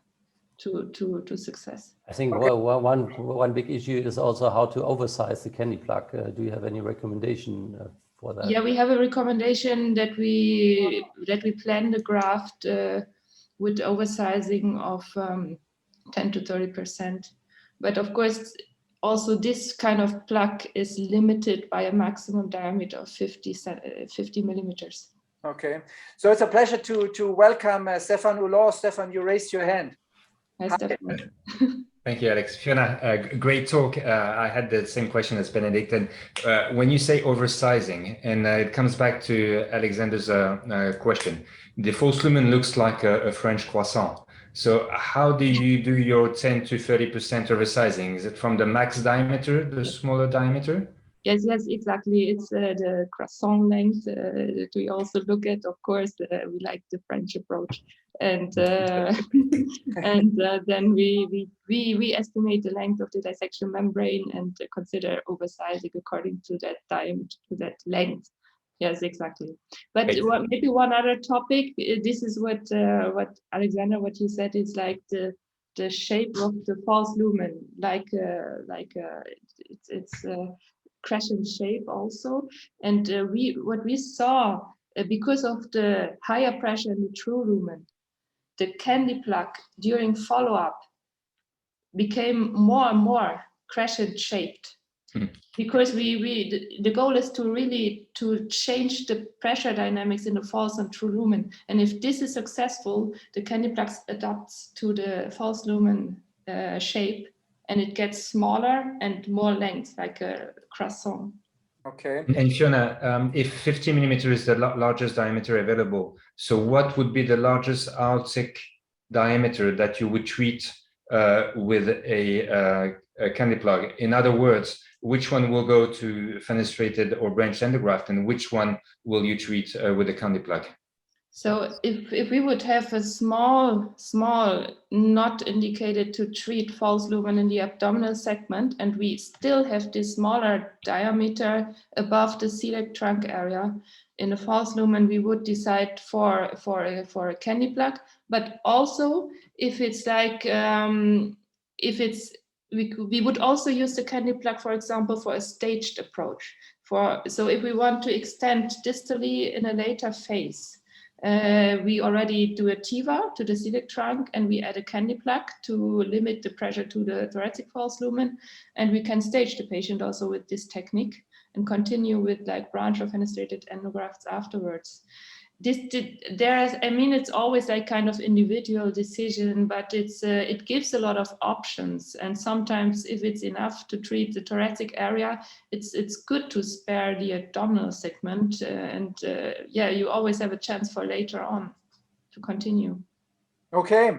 to success. I think one big issue is also how to oversize the candy plug. Do you have any recommendation for that? Yeah, we have a recommendation that we plan the graft with oversizing of 10 to 30%. But of course, also this kind of plug is limited by a maximum diameter of 50 millimeters. Okay, so it's a pleasure to welcome Stephan Haulon. Stephan, you raised your hand. Hi, Stephan. Thank you, Alex. Fiona, great talk. I had the same question as Benedikt. And when you say oversizing, and it comes back to Alexander's question, the false lumen looks like a French croissant. So how do you do your 10 to 30% oversizing? Is it from the max diameter, the smaller diameter? Yes, exactly. It's the croissant length. We also look at, of course, we like the French approach, and then we estimate the length of the dissection membrane and consider oversizing according to that diameter, to that length. Yes, exactly. But maybe one other topic. This is what Alexander, what you said is like the shape of the false lumen, it's crescent shape also. And what we saw because of the higher pressure in the true lumen, the candy plug during follow-up became more and more crescent shaped. Because the goal is to really to change the pressure dynamics in the false and true lumen. And if this is successful, the candy plug adapts to the false lumen shape, and it gets smaller and more length, like a croissant. Okay. And Fiona, if 50 millimeter is the largest diameter available, so what would be the largest aortic diameter that you would treat with a candy plug? In other words, which one will go to fenestrated or branched endograft, and which one will you treat with a candy plug? So if we would have a small, not indicated to treat false lumen in the abdominal segment, and we still have this smaller diameter above the celiac trunk area in the false lumen, we would decide for a candy plug. But also, if it's like we would also use the candy plug, for example, for a staged approach. So if we want to extend distally in a later phase. We already do a TEVAR to the celiac trunk, and we add a candy plug to limit the pressure to the thoracic false lumen. And we can stage the patient also with this technique and continue with like branch or fenestrated endografts afterwards. It's always like kind of individual decision, but it gives a lot of options. And sometimes if it's enough to treat the thoracic area, it's good to spare the abdominal segment. You always have a chance for later on to continue. Okay,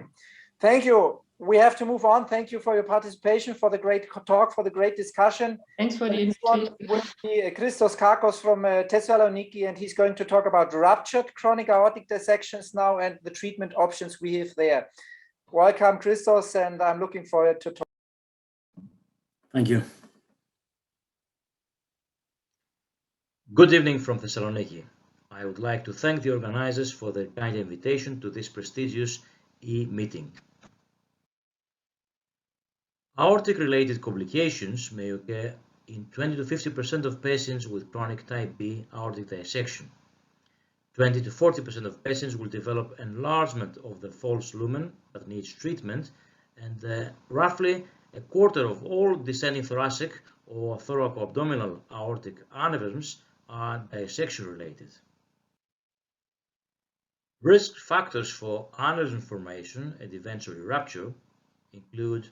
thank you. We have to move on. Thank you for your participation, for the great talk, for the great discussion. Thanks for the invitation. This one will be Christos Karkos from Thessaloniki, and he's going to talk about ruptured chronic aortic dissections now and the treatment options we have there. Welcome, Christos, and I'm looking forward to talk. Thank you. Good evening from Thessaloniki. I would like to thank the organizers for their kind invitation to this prestigious e-meeting. Aortic-related complications may occur in 20 to 50% of patients with chronic type B aortic dissection. 20 to 40% of patients will develop enlargement of the false lumen that needs treatment, and roughly a quarter of all descending thoracic or thoraco-abdominal aortic aneurysms are dissection-related. Risk factors for aneurysm formation and eventually rupture include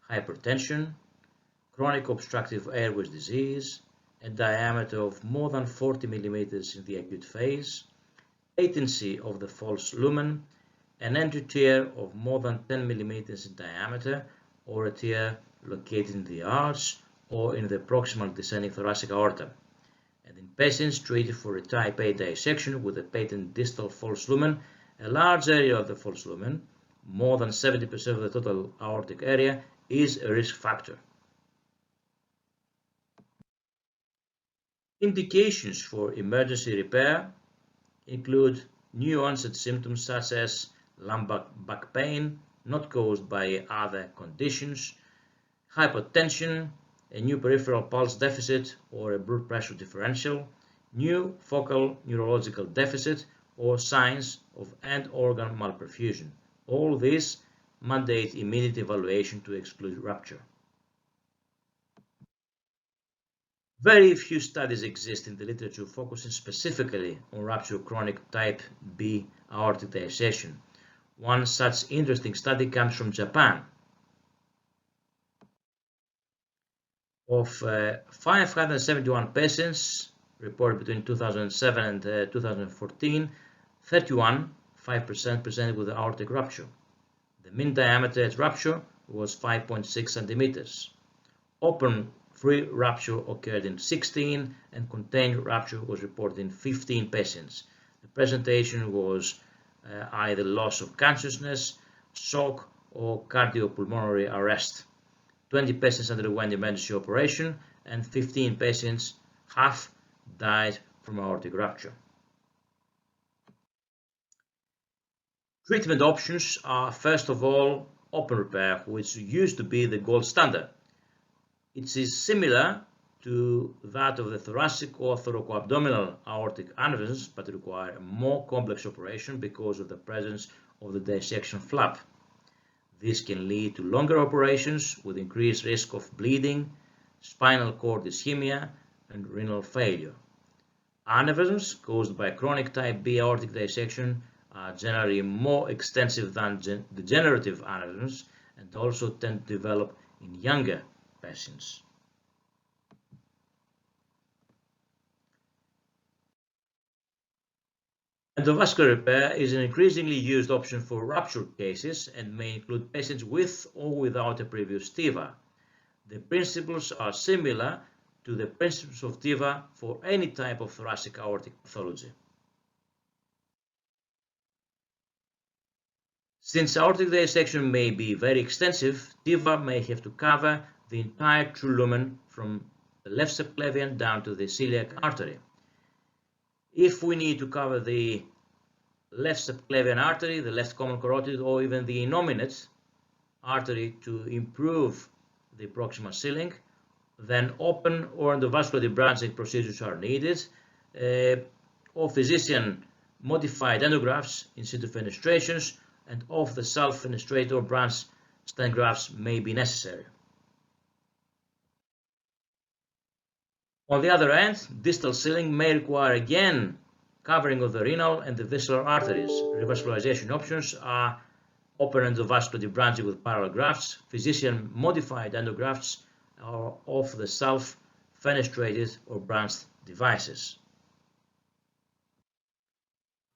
hypertension, chronic obstructive airways disease, a diameter of more than 40 millimeters in the acute phase, patency of the false lumen, an entry tear of more than 10 millimeters in diameter, or a tear located in the arch or in the proximal descending thoracic aorta. And in patients treated for a type A dissection with a patent distal false lumen, a large area of the false lumen, more than 70% of the total aortic area, is a risk factor. Indications for emergency repair include new onset symptoms such as lumbar back pain not caused by other conditions, hypotension, a new peripheral pulse deficit or a blood pressure differential, new focal neurological deficit, or signs of end organ malperfusion. All these mandate immediate evaluation to exclude rupture. Very few studies exist in the literature focusing specifically on rupture of chronic type B aortic dissection. One such interesting study comes from Japan. Of 571 patients reported between 2007 and 2014, 31, 5% presented with aortic rupture. The mean diameter at rupture was 5.6 centimeters. Open free rupture occurred in 16 and contained rupture was reported in 15 patients. The presentation was either loss of consciousness, shock, or cardiopulmonary arrest. 20 patients underwent emergency operation and 15 patients, half, died from aortic rupture. Treatment options are, first of all, open repair, which used to be the gold standard. It is similar to that of the thoracic or thoracoabdominal aortic aneurysms, but require a more complex operation because of the presence of the dissection flap. This can lead to longer operations with increased risk of bleeding, spinal cord ischemia, and renal failure. Aneurysms caused by chronic type B aortic dissection are generally more extensive than degenerative aneurysms and also tend to develop in younger patients. Endovascular repair is an increasingly used option for ruptured cases and may include patients with or without a previous TEVAR. The principles are similar to the principles of TEVAR for any type of thoracic aortic pathology. Since aortic dissection may be very extensive, TEVAR may have to cover the entire true lumen from the left subclavian down to the celiac artery. If we need to cover the left subclavian artery, the left common carotid, or even the innominate artery to improve the proximal sealing, then open or endovascular debranching procedures are needed, or physician modified endografts in situ fenestrations and off-the-shelf fenestrator branch stent grafts may be necessary. On the other hand, distal sealing may require again covering of the renal and the visceral arteries. Revascularization options are open endovascular debranching with parallel grafts, physician modified endografts, or off-the-shelf fenestrated or branched devices.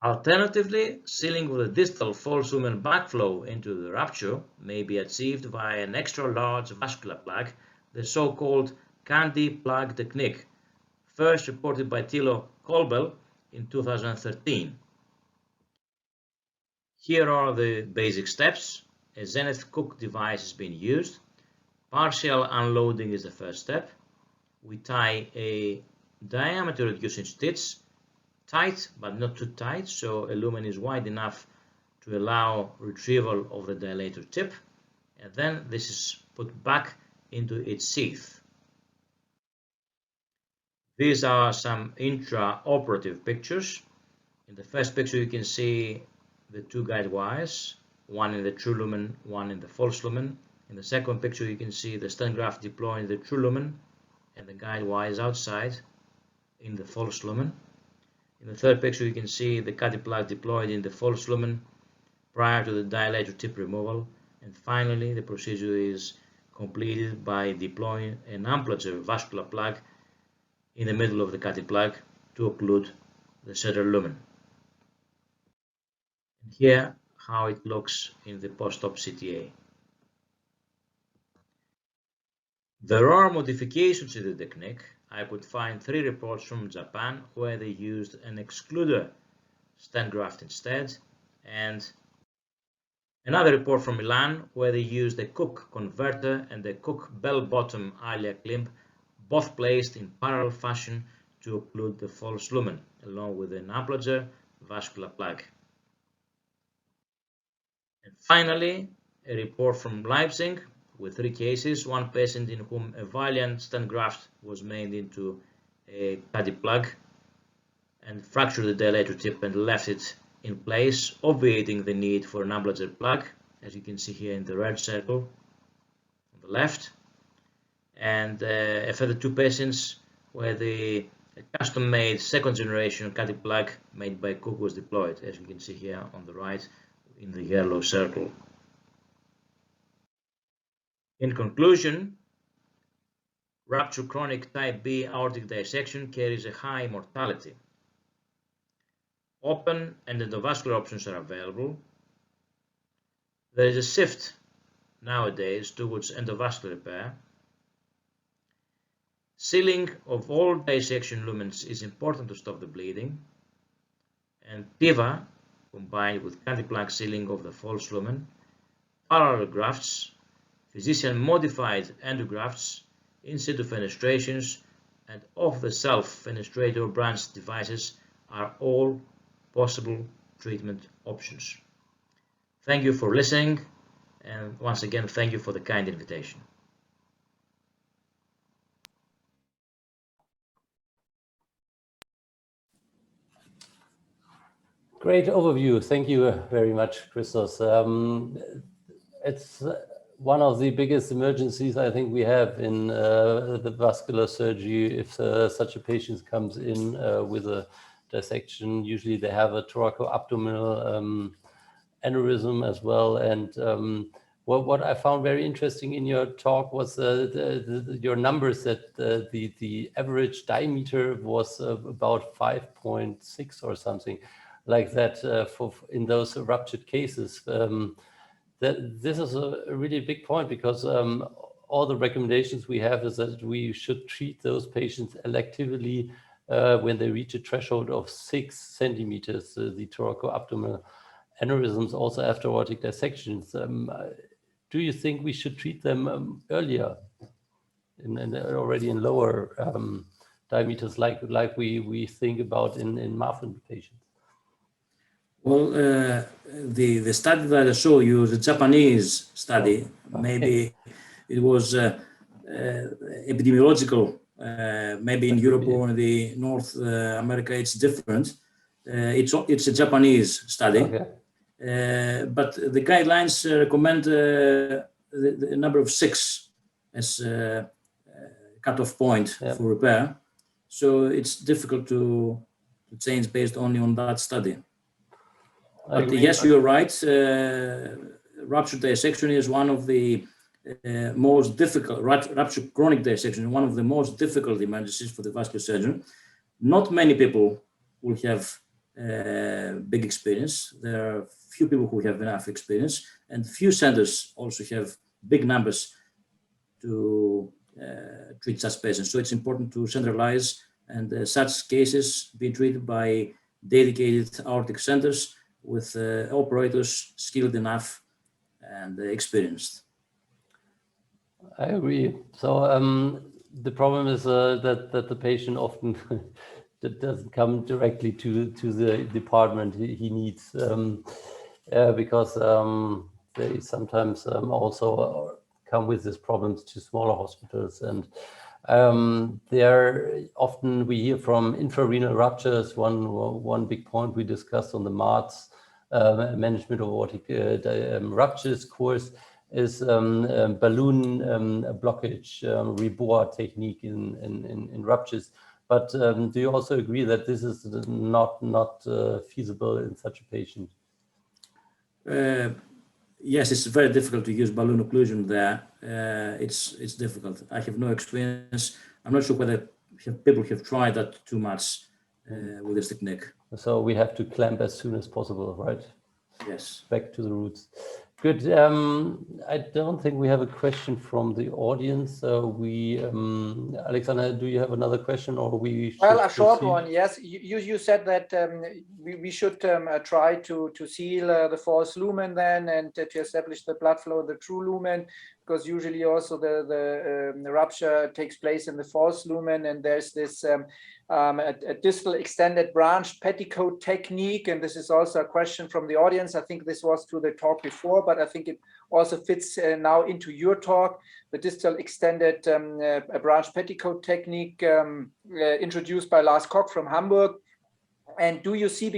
Alternatively, sealing with a distal false lumen back flow into the rupture may be achieved via an extra large vascular plug, the so-called candy plug technique, first reported by Thilo Kolbel in 2013. Here are the basic steps. A Zenith Cook device is being used. Partial unloading is the first step. We tie a diameter reducing stitch, tight but not too tight, so a lumen is wide enough to allow retrieval of the dilator tip, and then this is put back into its sheath. These are some intra-operative pictures. In the first picture you can see the two guide wires, one in the true lumen, one in the false lumen. In the second picture you can see the stent graft deploying the true lumen and the guide wires outside in the false lumen. In the third picture you can see the caddy plug deployed in the false lumen prior to the dilator tip removal, and finally the procedure is completed by deploying an amplitude vascular plug in the middle of the caddy plug to occlude the center lumen. And here how it looks in the post-op CTA. There are modifications to the technique. I could find 3 reports from Japan where they used an excluder stent graft instead, and another report from Milan where they used a Cook converter and a Cook bell-bottom iliac limb, both placed in parallel fashion to occlude the false lumen, along with an amplitude vascular plug. And finally, a report from Leipzig with 3 cases, one patient in whom a Valiant stent graft was made into a caddy plug and fractured the dilator tip and left it in place, obviating the need for an amplitude plug, as you can see here in the red circle on the left. And a further 2 patients where the custom-made second generation caddy plug made by Cook was deployed, as you can see here on the right in the yellow circle. In conclusion, rupture chronic type B aortic dissection carries a high mortality. Open and endovascular options are available. There is a shift nowadays towards endovascular repair. Sealing of all dissection lumens is important to stop the bleeding, and TEVAR, combined with candy-plug sealing of the false lumen, parallel grafts, physician-modified endografts, in-situ fenestrations, and off-the-shelf fenestrator branch devices are all possible treatment options. Thank you for listening, and once again, thank you for the kind invitation. Great overview. Thank you very much, Christos. It's one of the biggest emergencies I think we have in the vascular surgery. If such a patient comes in with a dissection, usually they have a thoraco-abdominal aneurysm as well. And what I found very interesting in your talk was your numbers that the average diameter was about 5.6 or something like that in those ruptured cases. This is a really big point, because all the recommendations we have is that we should treat those patients electively when they reach a threshold of 6 centimeters, the thoraco-abdominal aneurysms, also after aortic dissections. Do you think we should treat them earlier, already in lower diameters, like we think about in Marfan patients? Well, the study that I showed you, the Japanese study, maybe it was epidemiological. Maybe in Europe or in the North America, it's different. It's a Japanese study. Okay. But the guidelines recommend the number of 6 as a cutoff point for repair. So it's difficult to change based only on that study. But yes, you're right. Ruptured dissection is one of the most difficult, ruptured chronic dissection is one of the most difficult emergencies for the vascular surgeon. Not many people will have big experience. There are few people who have enough experience, and few centers also have big numbers to treat such patients. So it's important to centralize, and such cases be treated by dedicated aortic centers with operators skilled enough and experienced. I agree. So the problem is that the patient often doesn't come directly to the department he needs, because they sometimes also come with these problems to smaller hospitals. And there often we hear from infrarenal ruptures. One big point we discussed on the MARTS management of aortic ruptures course is balloon blockage, reboard technique in ruptures. But do you also agree that this is not feasible in such a patient? Yes, it's very difficult to use balloon occlusion there. It's difficult. I have no experience. I'm not sure whether people have tried that too much with this technique. So we have to clamp as soon as possible, right? Yes. Back to the roots. Good. I don't think we have a question from the audience. Alexander, do you have another question, or we? Well, a short one. Yes, you said that we should try to seal the false lumen then, and to establish the blood flow, the true lumen, because usually also the rupture takes place in the false lumen, and there's this a distal extended branch petticoat technique, and this is also a question from the audience. I think this was to the talk before, but I think it also fits now into your talk. The distal extended branch petticoat technique introduced by Lars Koch from Hamburg. And do you see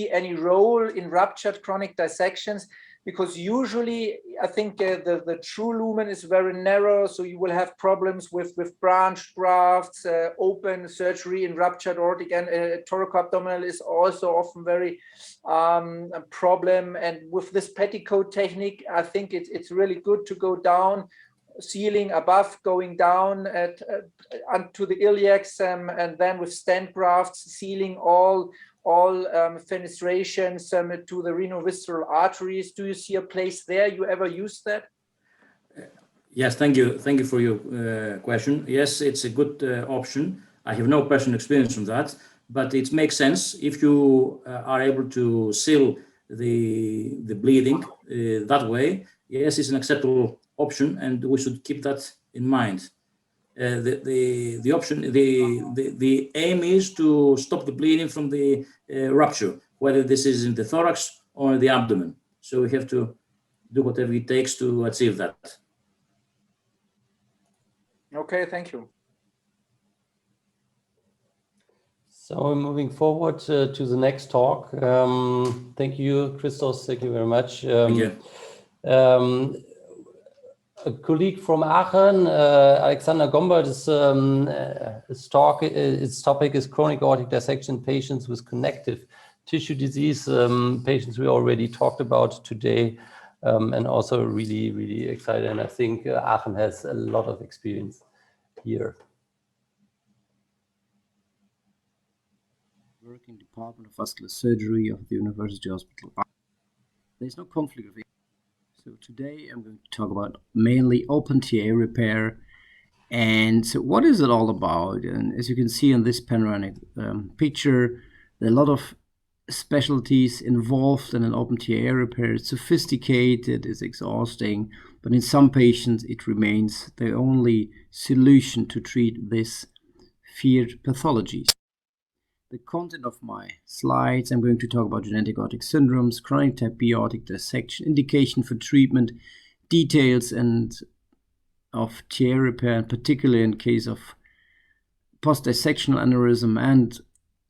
any role in ruptured chronic dissections? Because usually I think the true lumen is very narrow, so you will have problems with branch grafts, open surgery in ruptured aortic, and thoraco-abdominal is also often very a problem. And with this petticoat technique, I think it's really good to go down, sealing above, going down onto the iliacs, and then with stent grafts, sealing all fenestrations to the renovisceral arteries. Do you see a place there? You ever use that? Yes, thank you. Thank you for your question. Yes, it's a good option. I have no personal experience from that, but it makes sense if you are able to seal the bleeding that way. Yes, it's an acceptable option, and we should keep that in mind. The option, the aim is to stop the bleeding from the rupture, whether this is in the thorax or the abdomen. So we have to do whatever it takes to achieve that. Okay, thank you. So moving forward to the next talk. Thank you, Christos. Thank you very much. Thank you. A colleague from Aachen, Alexander Gombert, its topic is chronic aortic dissection patients with connective tissue disease, patients we already talked about today, and also really, really excited. And I think Aachen has a lot of experience here. Working Department of Vascular Surgery of the University Hospital. There's no conflict of interest. So today I'm going to talk about mainly open TA repair. And so what is it all about? And as you can see in this panoramic picture, there are a lot of specialties involved in an open TA repair. It's sophisticated, it's exhausting, but in some patients it remains the only solution to treat this feared pathologies. The content of my slides, I'm going to talk about genetic aortic syndromes, chronic type B aortic dissection, indication for treatment, details and of TA repair, particularly in case of post-dissectional aneurysm, and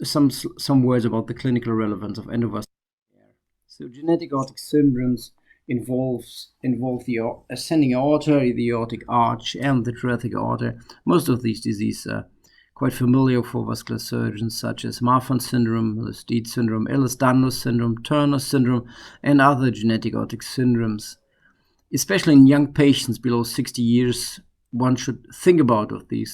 some words about the clinical relevance of endovascular care. So genetic aortic syndromes involve the ascending aorta, the aortic arch, and the thoracic aorta. Most of these diseases are quite familiar for vascular surgeons, such as Marfan syndrome, Ehlers-Danlos syndrome, Ehlers-Danlos syndrome, Turner syndrome, and other genetic aortic syndromes. Especially in young patients below 60 years, one should think about the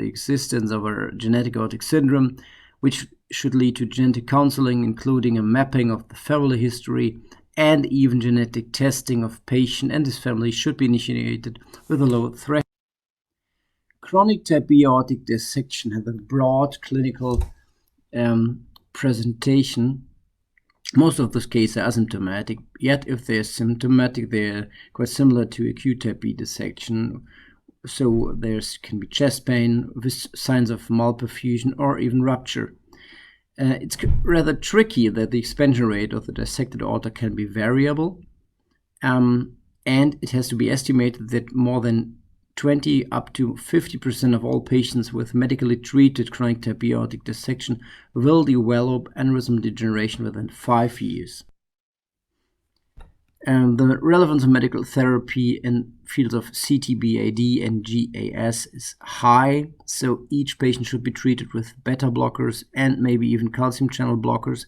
existence of a genetic aortic syndrome, which should lead to genetic counseling, including a mapping of the family history, and even genetic testing of patient and his family should be initiated with a low threshold. Chronic type B aortic dissection has a broad clinical presentation. Most of those cases are asymptomatic, yet if they're symptomatic, they're quite similar to acute type B dissection. So there can be chest pain with signs of malperfusion or even rupture. It's rather tricky that the expansion rate of the dissected aorta can be variable, and it has to be estimated that more than 20 up to 50% of all patients with medically treated chronic type B aortic dissection will develop aneurysm degeneration within 5 years. And the relevance of medical therapy in fields of TBAD and GAS is high, so each patient should be treated with beta blockers and maybe even calcium channel blockers,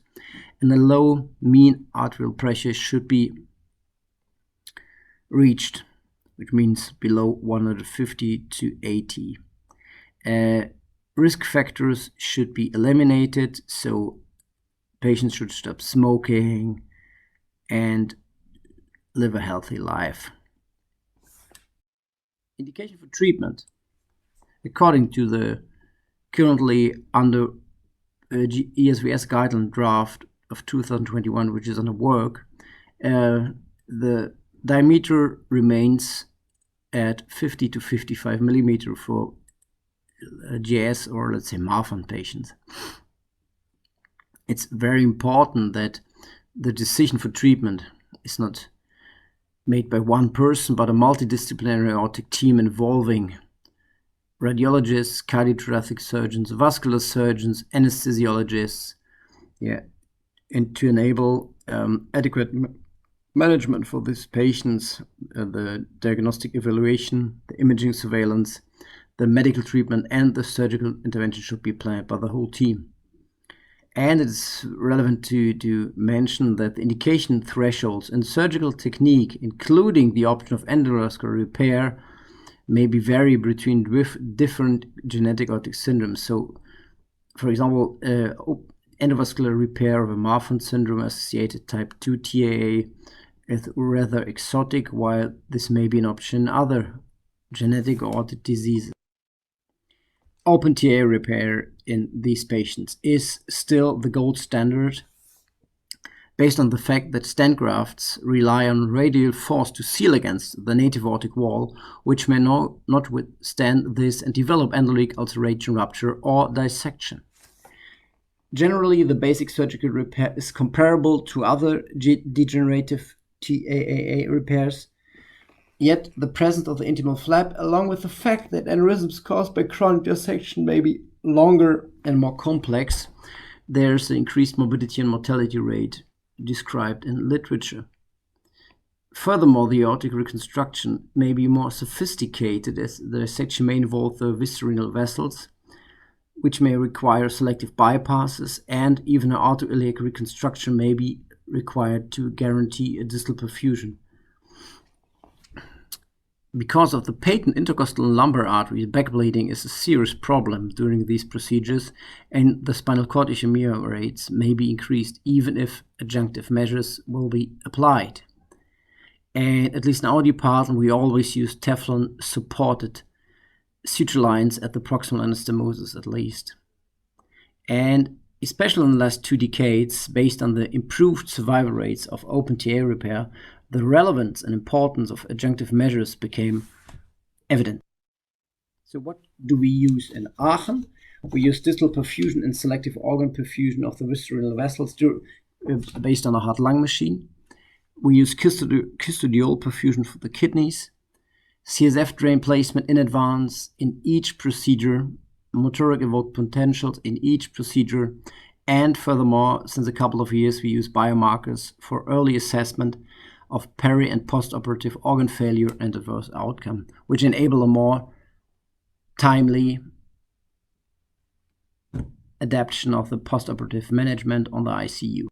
and the low mean arterial pressure should be reached, which means below 150 to 80. Risk factors should be eliminated, so patients should stop smoking and live a healthy life. Indication for treatment. According to the currently under ESVS guideline draft of 2021, which is under work, the diameter remains at 50 to 55 millimeter for GS or let's say Marfan patients. It's very important that the decision for treatment is not made by one person, but a multidisciplinary aortic team involving radiologists, cardiothoracic surgeons, vascular surgeons, anesthesiologists, and to enable adequate management for these patients, the diagnostic evaluation, the imaging surveillance, the medical treatment, and the surgical intervention should be planned by the whole team. And it's relevant to mention that the indication thresholds and surgical technique, including the option of endovascular repair, may be vary between different genetic aortic syndromes. So, for example, endovascular repair of a Marfan syndrome associated type 2 TAA is rather exotic, while this may be an option in other genetic aortic diseases. Open TA repair in these patients is still the gold standard, based on the fact that stent grafts rely on radial force to seal against the native aortic wall, which may not withstand this and develop endoleak ulceration, rupture, or dissection. Generally, the basic surgical repair is comparable to other degenerative TAAA repairs, yet the presence of the intimal flap, along with the fact that aneurysms caused by chronic dissection may be longer and more complex, there's an increased morbidity and mortality rate described in literature. Furthermore, the aortic reconstruction may be more sophisticated, as the dissection may involve the visceral vessels, which may require selective bypasses, and even an aortoiliac reconstruction may be required to guarantee a distal perfusion. Because of the patent intercostal and lumbar arteries, backbleeding is a serious problem during these procedures, and the spinal cord ischemia rates may be increased even if adjunctive measures will be applied. And at least in our department, we always use Teflon supported suture lines at the proximal anastomosis at least. And especially in the last 2 decades, based on the improved survival rates of open TA repair, the relevance and importance of adjunctive measures became evident. So what do we use in Aachen? We use distal perfusion and selective organ perfusion of the visceral vessels based on a heart-lung machine. We use custodial perfusion for the kidneys, CSF drain placement in advance in each procedure, motoric evoked potentials in each procedure, and furthermore, since a couple of years, we use biomarkers for early assessment of peri- and postoperative organ failure and adverse outcome, which enable a more timely adaptation of the postoperative management on the ICU.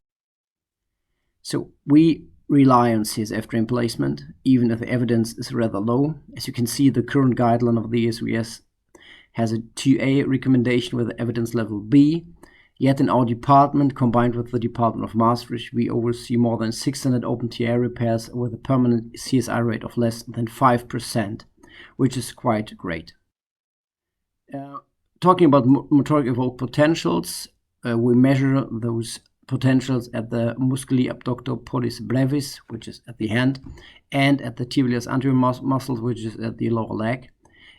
So we rely on CSF drain placement, even if the evidence is rather low. As you can see, the current guideline of the ESVS has a 2A recommendation with evidence level B. Yet in our department, combined with the Department of Maastricht, we oversee more than 600 open TA repairs with a permanent CSI rate of less than 5%, which is quite great. Talking about motoric evoked potentials, we measure those potentials at the musculi abductor pollicis brevis, which is at the hand, and at the tibialis anterior muscles, which is at the lower leg.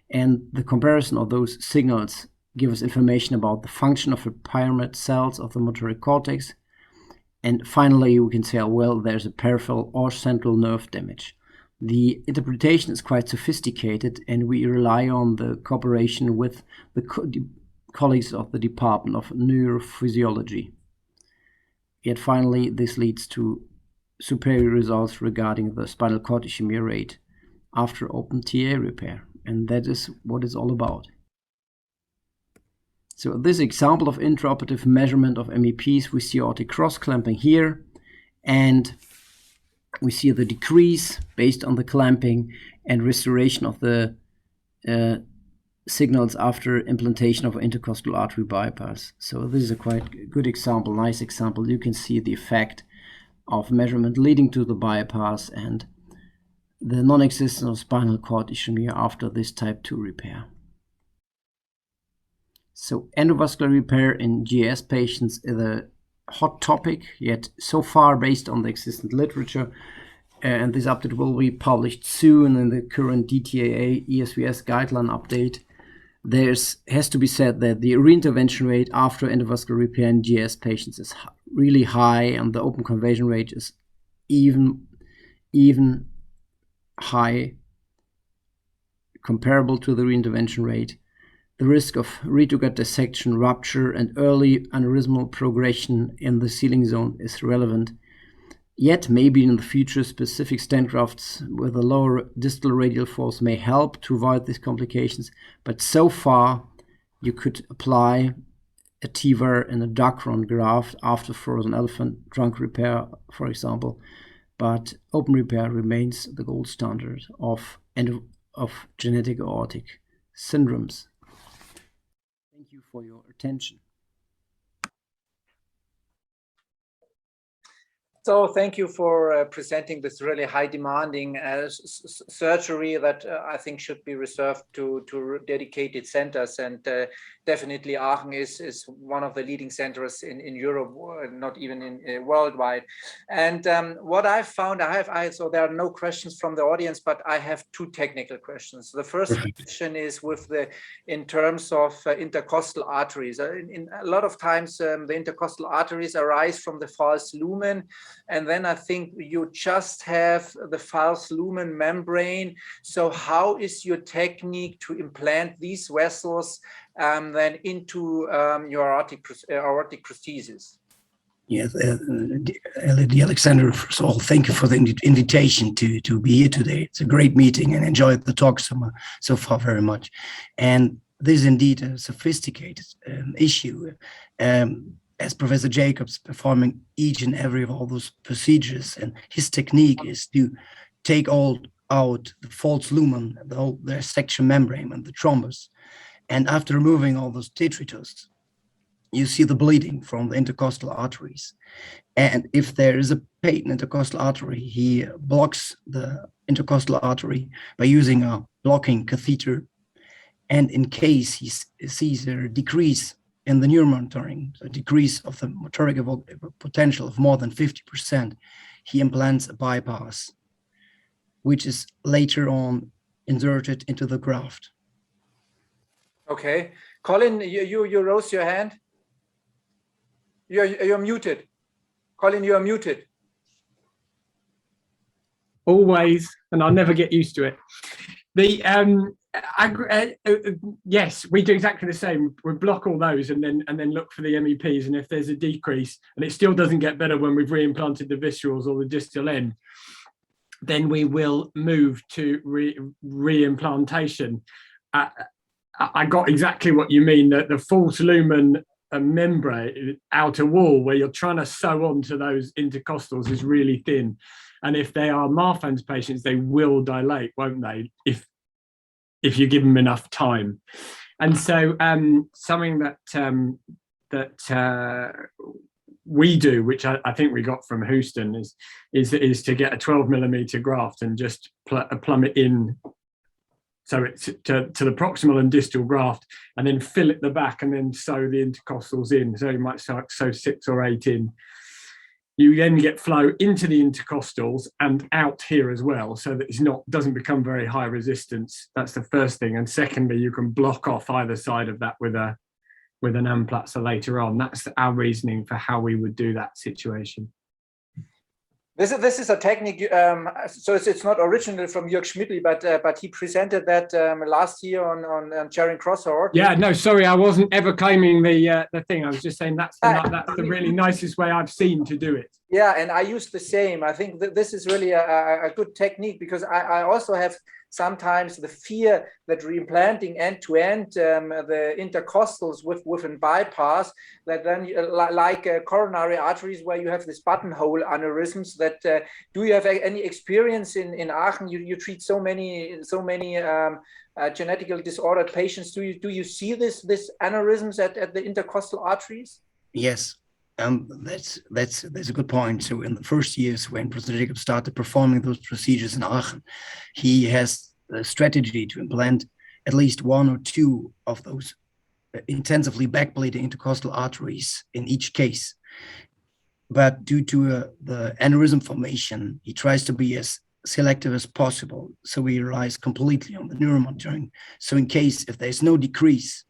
And the comparison of those signals give us information about the function of the pyramid cells of the motoric cortex. And finally, we can say, well, there's a peripheral or central nerve damage. The interpretation is quite sophisticated, and we rely on the cooperation with the colleagues of the Department of Neurophysiology. Yet finally, this leads to superior results regarding the spinal cord ischemia rate after open TA repair. And that is what it's all about. So this example of intraoperative measurement of MEPs, we see aortic cross-clamping here, and we see the decrease based on the clamping and restoration of the signals after implantation of intercostal artery bypass. So this is a quite good example, nice example. You can see the effect of measurement leading to the bypass and the non-existence of spinal cord ischemia after this type 2 repair. So endovascular repair in GAS patients is a hot topic, yet so far based on the existing literature, and this update will be published soon in the current DTAA ESVS guideline update. Has to be said that the reintervention rate after endovascular repair in GAS patients is really high, and the open conversion rate is even high, comparable to the reintervention rate. The risk of retrograde dissection, rupture, and early aneurysmal progression in the sealing zone is relevant. Yet, maybe in the future, specific stent grafts with a lower distal radial force may help to avoid these complications. But so far, you could apply a TEVAR in a Dacron graft after frozen elephant trunk repair, for example. But open repair remains the gold standard of genetic aortic syndromes. Thank you for your attention. So thank you for presenting this really high demanding surgery that I think should be reserved to dedicated centers, and definitely Aachen is one of the leading centers in Europe, not even in worldwide. And what I've found, so there are no questions from the audience, but I have two technical questions. The first question is in terms of intercostal arteries. In a lot of times the intercostal arteries arise from the false lumen, and then I think you just have the false lumen membrane. So how is your technique to implant these vessels then into your aortic prosthesis? Yes, Alexander, first of all, thank you for the invitation to be here today. It's a great meeting and enjoyed the talk so far very much. And this is indeed a sophisticated issue. As Professor Jacobs performing each and every of all those procedures, and his technique is to take out the false lumen, the whole dissection membrane and the thrombus. And after removing all those detritus, you see the bleeding from the intercostal arteries. And if there is a patent intercostal artery, he blocks the intercostal artery by using a blocking catheter. And in case he sees a decrease in the neuromonitoring, a decrease of the motoric potential of more than 50%, he implants a bypass, which is later on inserted into the graft. Okay, Colin, you rose your hand. You're muted. Colin, you are muted. Always, and I'll never get used to it. Yes, we do exactly the same. We block all those and then look for the MEPs, and if there's a decrease and it still doesn't get better when we've reimplanted the viscerals or the distal end, then we will move to reimplantation. I got exactly what you mean, that the false lumen membrane outer wall where you're trying to sew onto those intercostals is really thin, and if they are Marfan's patients, they will dilate, won't they, if you give them enough time. And so something that we do, which I think we got from Houston, is to get a 12mm graft and just plumb it in, so it's to the proximal and distal graft, and then fill it the back and then sew the intercostals in. So you might sew 6 or 8 in. You then get flow into the intercostals and out here as well, so that it doesn't become very high resistance. That's the first thing. And secondly, you can block off either side of that with an Amplatzer later on. That's our reasoning for how we would do that situation. This is a technique, so it's not original from Jörg Schmidtli, but he presented that last year on Charing Cross Aortic. Yeah, no, sorry, I wasn't ever claiming the thing. I was just saying that's the really nicest way I've seen to do it. Yeah, and I use the same. I think that this is really a good technique, because I also have sometimes the fear that reimplanting end-to-end the intercostals with a bypass, that then like coronary arteries where you have this buttonhole aneurysms, that do you have any experience in Aachen? You treat so many genetically disordered patients. Do you see this aneurysms at the intercostal arteries? Yes. That's a good point. So in the first years when Professor Jacob started performing those procedures in Aachen, he has a strategy to implant at least 1 or 2 of those intensively backbleeding intercostal arteries in each case. But due to the aneurysm formation, he tries to be as selective as possible. So he relies completely on the neuromonitoring. So in case if there's no decrease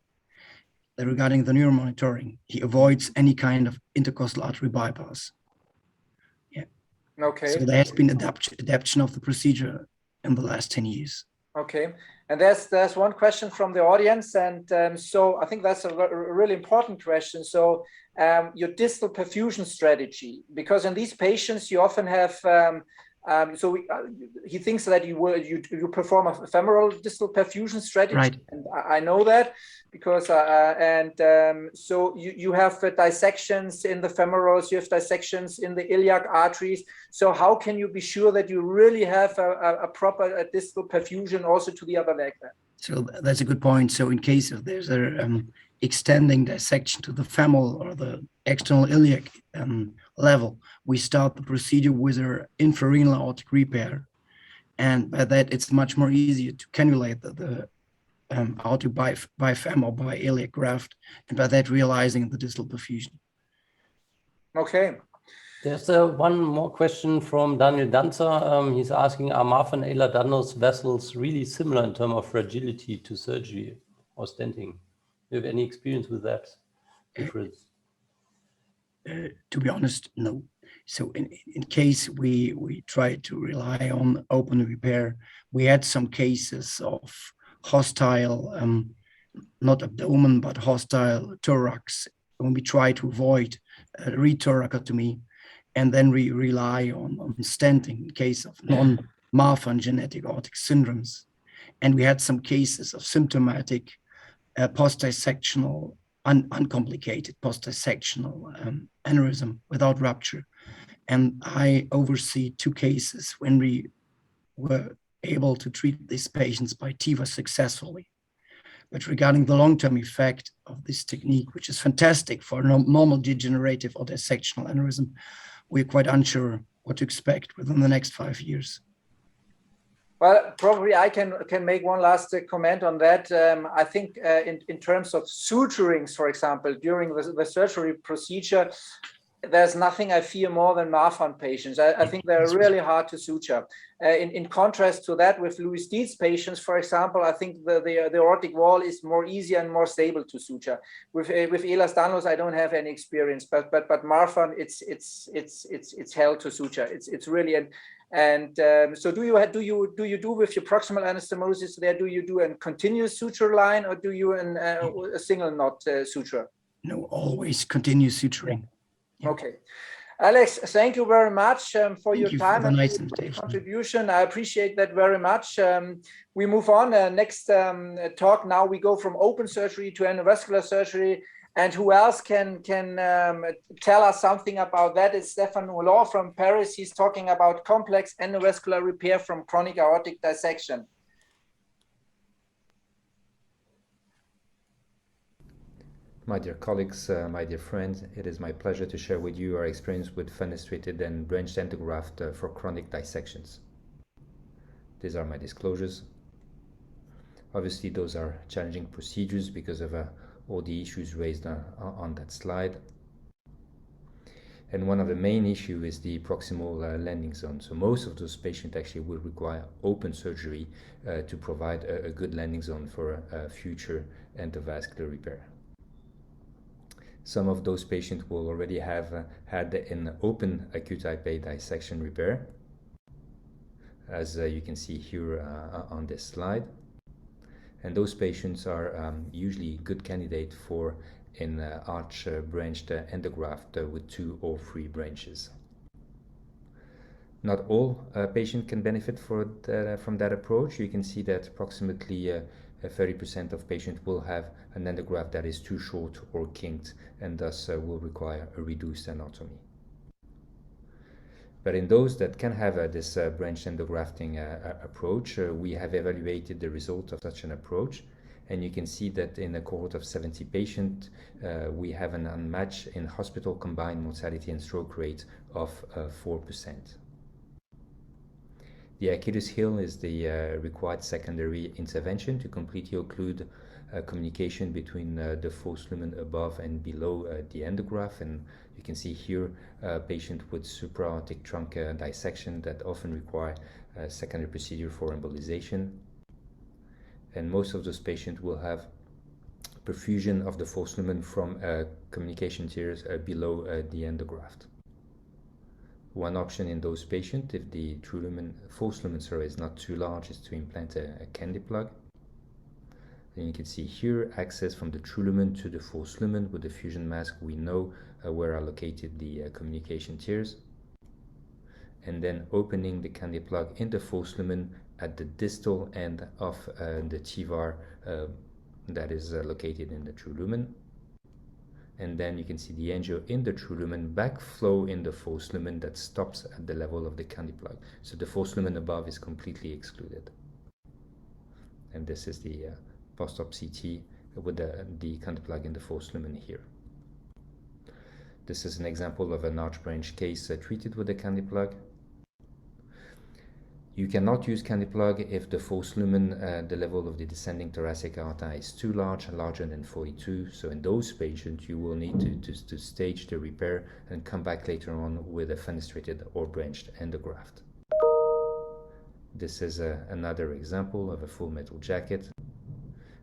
regarding the neuromonitoring, he avoids any kind of intercostal artery bypass. Yeah. Okay. So there has been adaptation of the procedure in the last 10 years. Okay. And there's one question from the audience, and so I think that's a really important question. So your distal perfusion strategy, because in these patients you often have he thinks that you perform a femoral distal perfusion strategy, right. And I know that because so you have dissections in the femorals, you have dissections in the iliac arteries. So how can you be sure that you really have a proper distal perfusion also to the other leg then? So that's a good point. So in case if there's a extending dissection to the femoral or the external iliac level, we start the procedure with an infrarenal aortic repair. And by that, it's much more easier to cannulate the aortic bifem or bi-iliac graft, and by that realizing the distal perfusion. Okay. There's one more question from Daniel Danzer. He's asking, are Marfan Ehlers-Danlos vessels really similar in terms of fragility to surgery or stenting? Do you have any experience with that difference? To be honest, no. So in case we try to rely on open repair, we had some cases of hostile, not abdomen, but hostile thorax when we try to avoid rethoracotomy, and then we rely on stenting in case of non-Marfan genetic aortic syndromes. And we had some cases of symptomatic post-dissectional, uncomplicated post-dissectional aneurysm without rupture. And I oversee 2 cases when we were able to treat these patients by TEVAR successfully. But regarding the long-term effect of this technique, which is fantastic for normal degenerative or dissectional aneurysm, we're quite unsure what to expect within the next 5 years. Well, probably I can make one last comment on that. I think in terms of suturings, for example, during the surgery procedure, there's nothing I fear more than Marfan patients. I think they're really hard to suture. In contrast to that, with Louis Dietz patients, for example, I think the aortic wall is more easier and more stable to suture. With Ehlers-Danlos, I don't have any experience, but Marfan, it's hell to suture. It's really so do you do with your proximal anastomosis there? Do you do a continuous suture line, or do you a single knot suture? No, always continuous suturing. Yeah. Okay. Alex, thank you very much for your time for and nice contribution. I appreciate that very much. We move on. Next talk now, we go from open surgery to endovascular surgery. And who else can tell us something about that is Stephan Haulon from Paris. He's talking about complex endovascular repair from chronic aortic dissection. My dear colleagues, my dear friends, it is my pleasure to share with you our experience with fenestrated and branched endograft for chronic dissections. These are my disclosures. Obviously, those are challenging procedures because of all the issues raised on that slide. And one of the main issues is the proximal landing zone. So most of those patients actually will require open surgery to provide a good landing zone for future endovascular repair. Some of those patients will already have had an open acute type A dissection repair, as you can see here on this slide. And those patients are usually good candidate for an arch branched endograft with 2 or 3 branches. Not all patients can benefit from that approach. You can see that approximately 30% of patients will have an endograft that is too short or kinked and thus will require a reduced anatomy. But in those that can have this branched endografting approach, we have evaluated the result of such an approach, and you can see that in a cohort of 70 patients, we have an unmatched in hospital combined mortality and stroke rate of 4%. The Achilles heel is the required secondary intervention to completely occlude communication between the false lumen above and below the endograft. And you can see here a patient with supraaortic trunk dissection that often require a secondary procedure for embolization. And most of those patients will have perfusion of the false lumen from communication tiers below the endograft. One option in those patients, if the true lumen, false lumen is not too large, is to implant a candy plug. Then you can see here access from the true lumen to the false lumen. With the fusion mask, we know where are located the communication tiers. And then opening the candy plug in the false lumen at the distal end of the TEVAR that is located in the true lumen. And then you can see the angio in the true lumen, backflow in the false lumen that stops at the level of the candy plug. So the false lumen above is completely excluded. And this is the post-op CT with the candy plug in the false lumen here. This is an example of an arch branch case treated with a candy plug. You cannot use candy plug if the false lumen, the level of the descending thoracic aorta is too large, larger than 42. So in those patients, you will need to stage the repair and come back later on with a fenestrated or branched endograft. This is another example of a full metal jacket.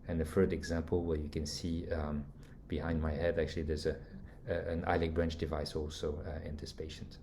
And a third example where you can see behind my head, actually there's an iliac branch device also in this patient.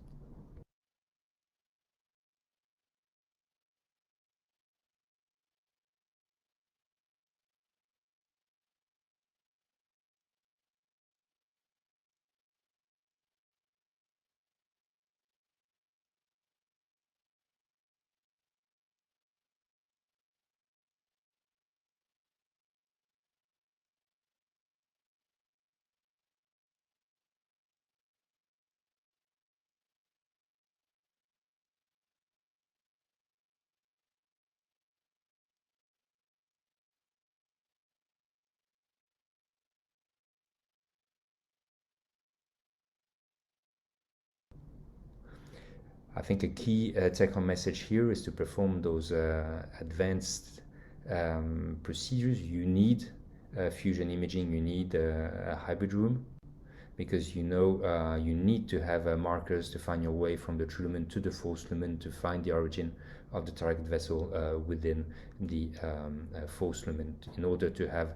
I think a key take-home message here is to perform those advanced procedures. You need fusion imaging, you need a hybrid room, because you know you need to have markers to find your way from the true lumen to the false lumen to find the origin of the target vessel within the false lumen in order to have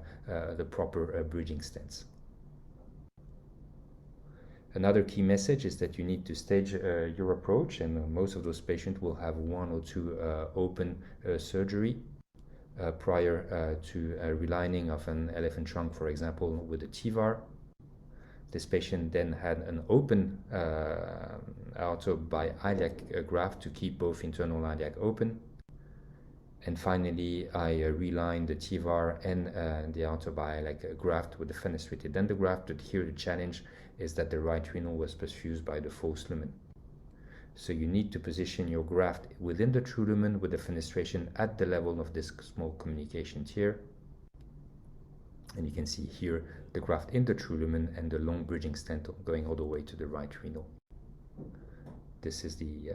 the proper bridging stents. Another key message is that you need to stage your approach, and most of those patients will have 1 or 2 open surgery prior to relining of an elephant trunk, for example, with a TEVAR. This patient then had an open aorta by iliac graft to keep both internal iliac open. And finally, I relined the TEVAR and the aorta by iliac graft with the fenestrated endograft. But here the challenge is that the right renal was perfused by the false lumen. So you need to position your graft within the true lumen with the fenestration at the level of this small communication tier. And you can see here the graft in the true lumen and the long bridging stent going all the way to the right renal. This is the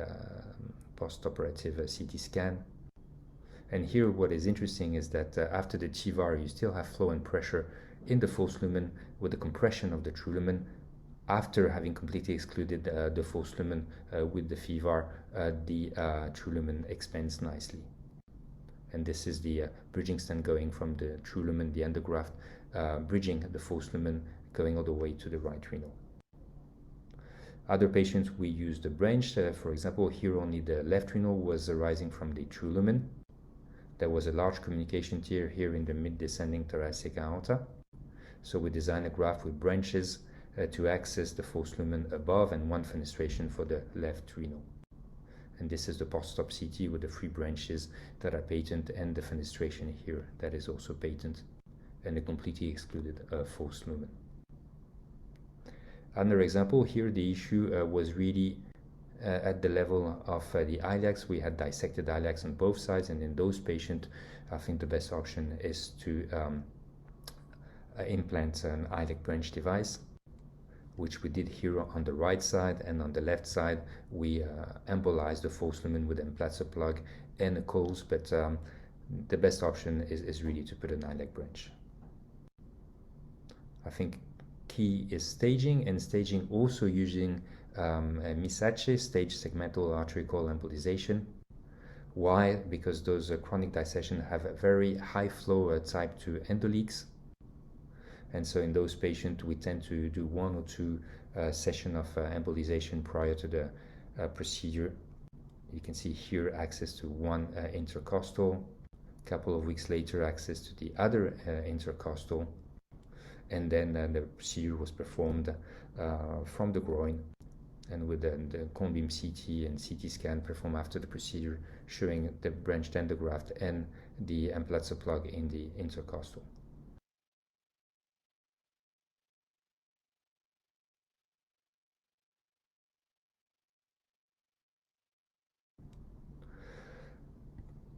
post-operative CT scan. And here what is interesting is that after the TEVAR, you still have flow and pressure in the false lumen with the compression of the true lumen. After having completely excluded the false lumen with the TEVAR, the true lumen expands nicely. And this is the bridging stent going from the true lumen, the endograft, bridging the false lumen, going all the way to the right renal. Other patients, we used the branch. For example, here only the left renal was arising from the true lumen. There was a large communication tier here in the mid-descending thoracic aorta. So we designed a graft with branches to access the false lumen above and 1 fenestration for the left renal. And this is the post-op CT with the 3 branches that are patent and the fenestration here that is also patent and a completely excluded false lumen. Another example here, the issue was really at the level of the iliacs. We had dissected iliacs on both sides, and in those patients, I think the best option is to implant an iliac branch device, which we did here on the right side, and on the left side we embolized the false lumen with an implanter plug and a coils, but the best option is really to put an iliac branch. I think key is staging, and staging also using a MISACE, stage segmental arterial embolization. Why? Because those chronic dissections have a very high flow type 2 endoleaks. And so in those patients, we tend to do 1 or 2 sessions of embolization prior to the procedure. You can see here access to 1 intercostal. A couple of weeks later, access to the other intercostal. And then the procedure was performed from the groin, and with the cone beam CT and CT scan performed after the procedure, showing the branched endograft and the implanter plug in the intercostal.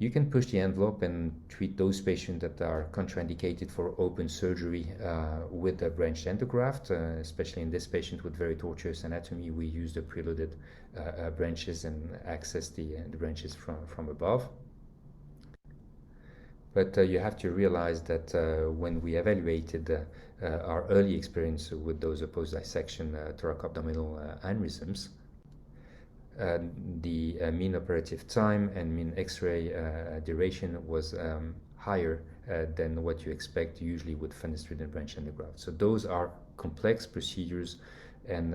You can push the envelope and treat those patients that are contraindicated for open surgery with a branched endograft, especially in this patient with very tortuous anatomy. We use the preloaded branches and access the branches from above. But you have to realize that when we evaluated our early experience with those post-dissection thoracoabdominal aneurysms, the mean operative time and mean X-ray duration was higher than what you expect usually with fenestrated branch endograft. So those are complex procedures, and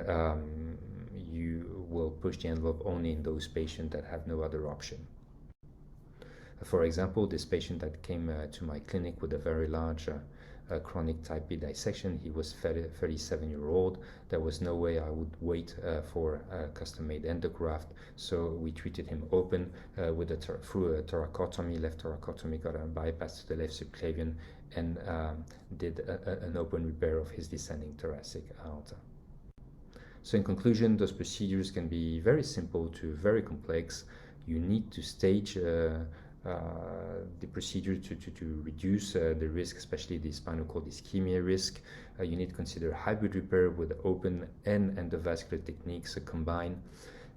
you will push the envelope only in those patients that have no other option. For example, this patient that came to my clinic with a very large chronic type B dissection, he was 37-year-old. There was no way I would wait for a custom-made endograft, so we treated him open with through a thoracotomy, left thoracotomy, got a bypass to the left subclavian, and did an open repair of his descending thoracic aorta. So in conclusion, those procedures can be very simple to very complex. You need to stage the procedure to reduce the risk, especially the spinal cord ischemia risk. You need to consider hybrid repair with open and endovascular techniques combined.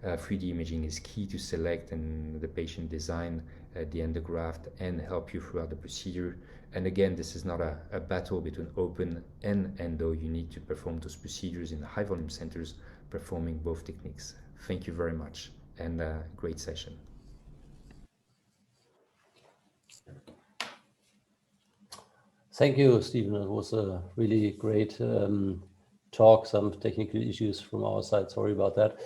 3D imaging is key to select and the patient design the endograft and help you throughout the procedure. And again, this is not a battle between open and endo. You need to perform those procedures in high volume centers performing both techniques. Thank you very much, and great session. Thank you, Stephen. It was a really great talk. Some technical issues from our side. Sorry about that.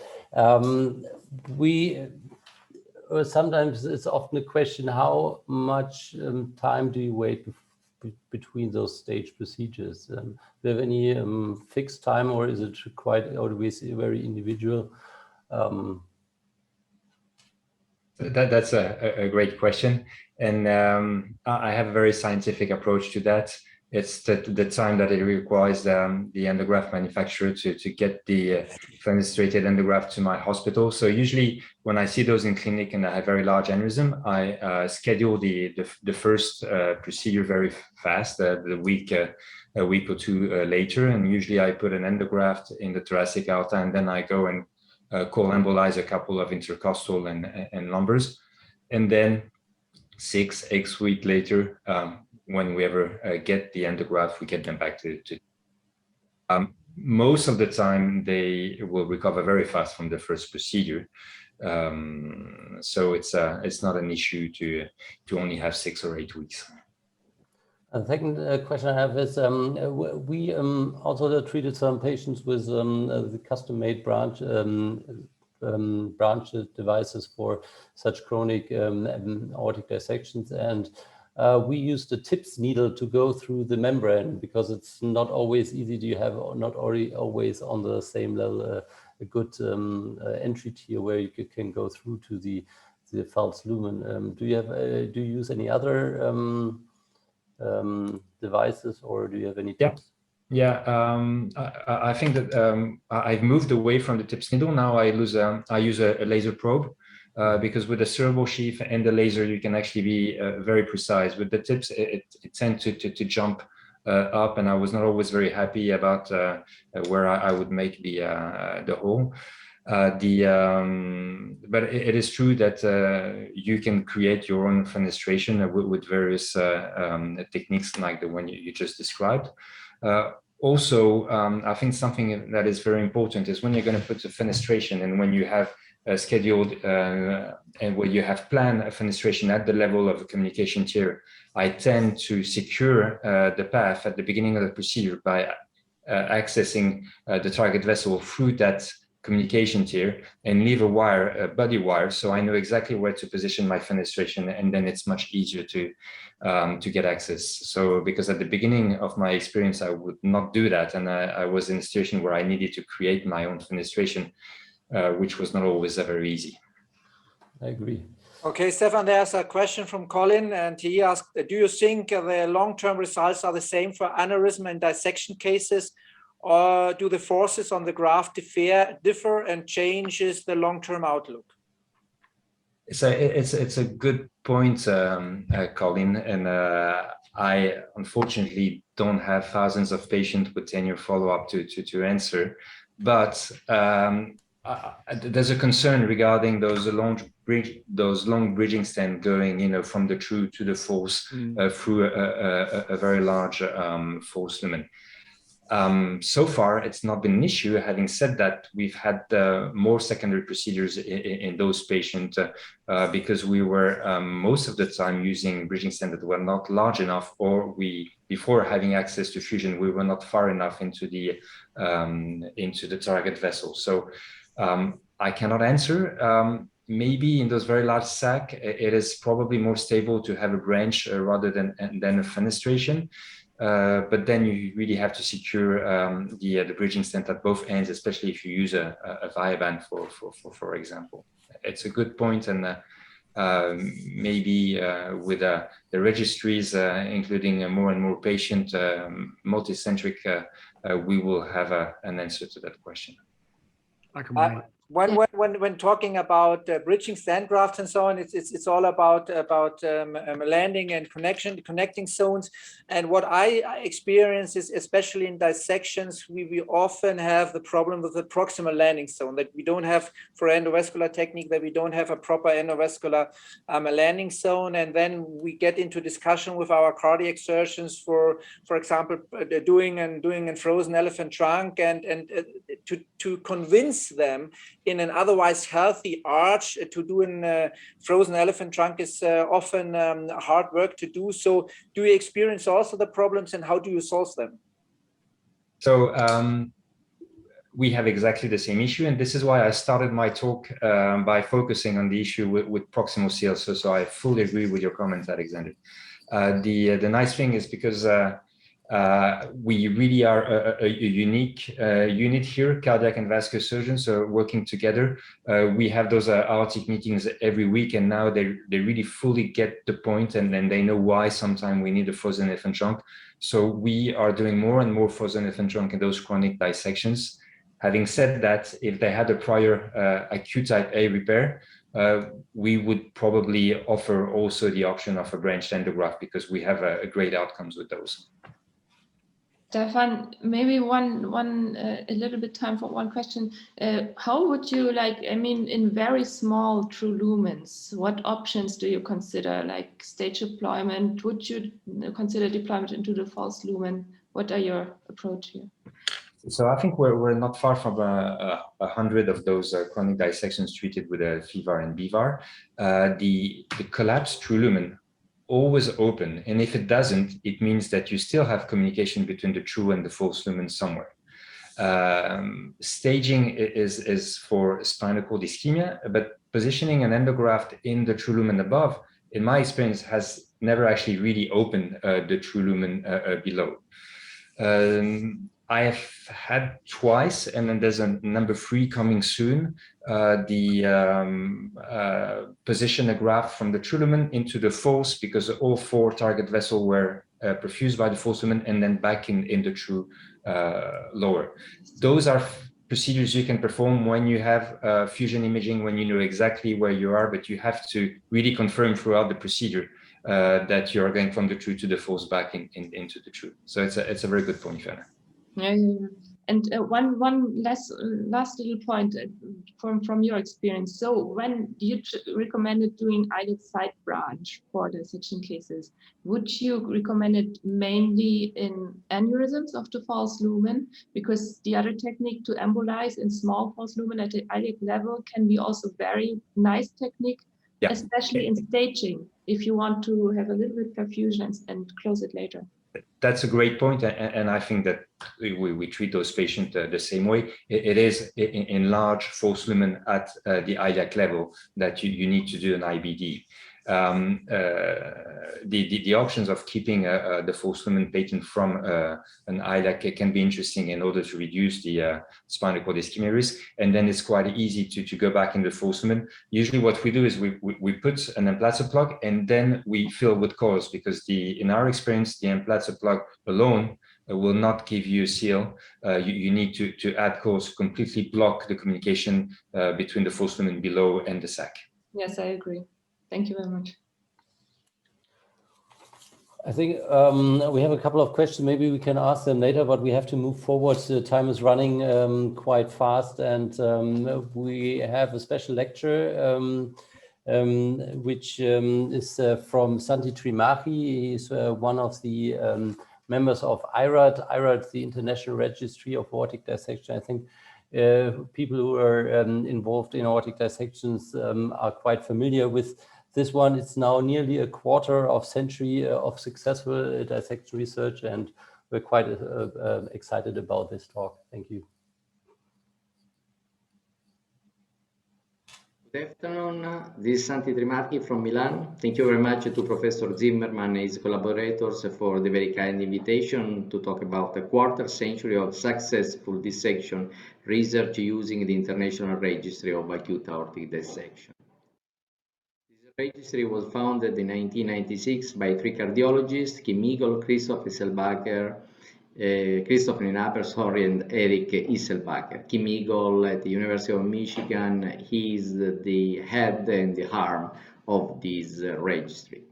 Sometimes it's often a question, how much time do you wait between those stage procedures? Do you have any fixed time, or is it quite always very individual? That's a great question, and I have a very scientific approach to that. It's the time that it requires the endograft manufacturer to get the fenestrated endograft to my hospital. So usually when I see those in clinic and I have very large aneurysm, I schedule the first procedure very fast, a week or two later, and usually I put an endograft in the thoracic aorta, and then I go and co-embolize a couple of intercostal and lumbars, and then 6-8 weeks later, when we ever get the endograft, we get them back to most of the time they will recover very fast from the first procedure. So it's not an issue to only have 6 or 8 weeks. The second question I have is, we also treated some patients with the custom-made branch devices for such chronic aortic dissections, and we used a TIPS needle to go through the membrane, because it's not always easy to have, not always on the same level, a good entry tier where you can go through to the false lumen. Do you use any other devices, or do you have any tips? Yeah, I think that I've moved away from the TIPS needle. Now I use a laser probe, because with the servo sheath and the laser, you can actually be very precise. With the TIPS, it tends to jump up, and I was not always very happy about where I would make the hole. But it is true that you can create your own fenestration with various techniques like the one you just described. Also, I think something that is very important is when you're going to put a fenestration, and when you have scheduled and where you have planned a fenestration at the level of a communication tier, I tend to secure the path at the beginning of the procedure by accessing the target vessel through that communication tier and leave a wire, a body wire, so I know exactly where to position my fenestration, and then it's much easier to get access. So because at the beginning of my experience, I would not do that, and I was in a situation where I needed to create my own fenestration, which was not always very easy. I agree. Okay, Stephan, there's a question from Colin, and he asked, do you think the long-term results are the same for aneurysm and dissection cases, or do the forces on the graft differ and changes the long-term outlook? It's a good point, Colin, and I unfortunately don't have thousands of patients with 10-year follow-up to answer, but there's a concern regarding those long bridging stents going, from the true to the false through a very large false lumen. So far, it's not been an issue. Having said that, we've had more secondary procedures in those patients because we were most of the time using bridging stents that were not large enough, or before having access to fusion, we were not far enough into the target vessel. So I cannot answer. Maybe in those very large sac, it is probably more stable to have a branch rather than a fenestration. But then you really have to secure the bridging stent at both ends, especially if you use a Viaband, for example. It's a good point, and maybe with the registries, including more and more patient multicentric, we will have an answer to that question. I can wait. When talking about bridging stent grafts and so on, it's all about landing and connecting zones. And what I experience is, especially in dissections, we often have the problem with the proximal landing zone, that we don't have, for endovascular technique, that we don't have a proper endovascular landing zone. And then we get into discussion with our cardiac surgeons for example, doing a frozen elephant trunk, and to convince them in an otherwise healthy arch to do a frozen elephant trunk is often hard work to do. So do you experience also the problems, and how do you solve them? So we have exactly the same issue, and this is why I started my talk by focusing on the issue with proximal seal. So I fully agree with your comments, Alexander. The nice thing is because we really are a unique unit here, cardiac and vascular surgeons are working together. We have those aortic meetings every week, and now they really fully get the point, and then they know why sometimes we need a frozen elephant trunk. So we are doing more and more frozen elephant trunk in those chronic dissections. Having said that, if they had a prior acute type A repair, we would probably offer also the option of a branched endograft, because we have a great outcomes with those. Stephan, maybe a little bit time for one question. How would you in very small true lumens, what options do you consider, like stage deployment? Would you consider deployment into the false lumen? What are your approach here? So I think we're not far from 100 of those chronic dissections treated with a TEVAR and BVAR. The collapsed true lumen always open, and if it doesn't, it means that you still have communication between the true and the false lumen somewhere. Staging is for spinal cord ischemia, but positioning an endograft in the true lumen above, in my experience, has never actually really opened the true lumen below. I have had twice, and then there's a number 3 coming soon, position a graft from the true lumen into the false, because all 4 target vessels were perfused by the false lumen, and then back in the true lower. Those are procedures you can perform when you have fusion imaging, when you know exactly where you are, but you have to really confirm throughout the procedure that you are going from the true to the false back into the true. So it's a very good point, Fiona. Yeah. And one last little point from your experience. So when you recommended doing either side branch for dissection cases, would you recommend it mainly in aneurysms of the false lumen? Because the other technique to embolize in small false lumen at the iliac level can be also very nice technique, yeah, especially in staging, if you want to have a little bit perfusion and close it later. That's a great point, and I think that we treat those patients the same way. It is in large false lumen at the iliac level that you need to do an IBD. The options of keeping the false lumen patent from an iliac can be interesting in order to reduce the spinal cord ischemia risk, and then it's quite easy to go back in the false lumen. Usually what we do is we put an implanter plug, and then we fill with coils, because in our experience, the implanter plug alone will not give you a seal. You need to add coils to completely block the communication between the false lumen below and the sac. Yes, I agree. Thank you very much. I think we have a couple of questions. Maybe we can ask them later, but we have to move forward. The time is running quite fast, and we have a special lecture which is from Santi Trimarchi. He's one of the members of IRAD. IRAD, the International Registry of Aortic Dissection. I think people who are involved in aortic dissections are quite familiar with this one. It's now nearly a quarter of century of successful dissection research, and we're quite excited about this talk. Thank you. Good afternoon. This is Santi Trimarchi from Milan. Thank you very much to Professor Zimmerman and his collaborators for the very kind invitation to talk about a quarter century of successful dissection research using the International Registry of Acute Aortic Dissection. This registry was founded in 1996 by three cardiologists, Kim Eagle, Christoph Nienaber, and Eric Isselbacher. Kim Eagle at the University of Michigan, he is the head and the arm of this registry.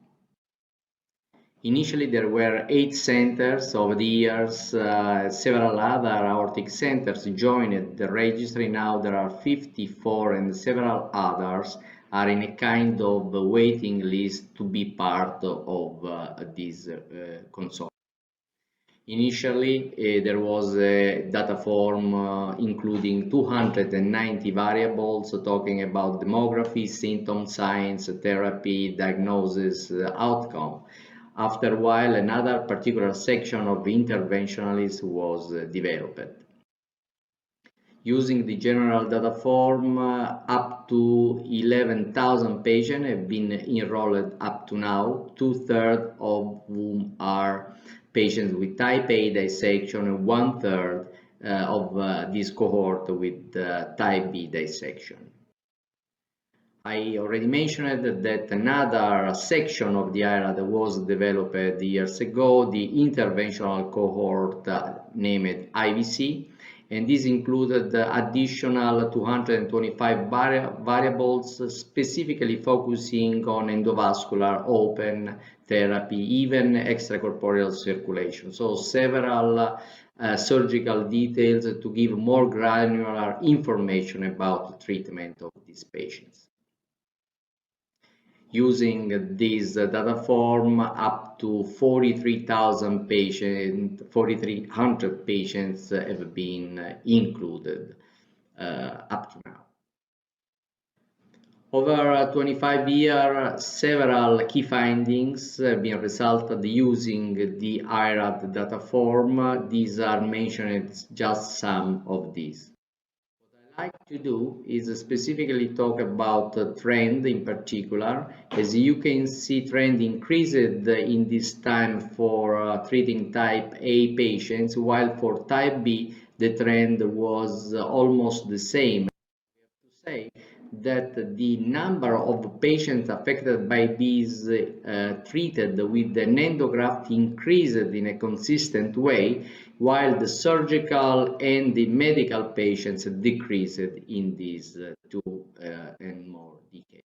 Initially, there were 8 centers. Over the years, several other aortic centers joined the registry. Now there are 54, and several others are in a kind of waiting list to be part of this consortium. Initially, there was a data form including 290 variables talking about demography, symptom, signs, therapy, diagnosis, outcome. After a while, another particular section of interventionalists was developed. Using the general data form, up to 11,000 patients have been enrolled up to now, 2/3 of whom are patients with type A dissection and 1/3 of this cohort with type B dissection. I already mentioned that another section of the IRAD was developed years ago, the interventional cohort named IVC, and this included additional 225 variables, specifically focusing on endovascular, open therapy, even extracorporeal circulation. So several surgical details to give more granular information about the treatment of these patients. Using this data form, up to 43,000 patients, 4,300 patients have been included up to now. Over 25 years, several key findings have been resulted using the IRAD data form. These are mentioned, just some of these. What I like to do is specifically talk about the trend in particular. As you can see, trend increased in this time for treating type A patients, while for type B, the trend was almost the same. We have to say that the number of patients affected by these treated with an endograft increased in a consistent way, while the surgical and the medical patients decreased in these 2 and more decades.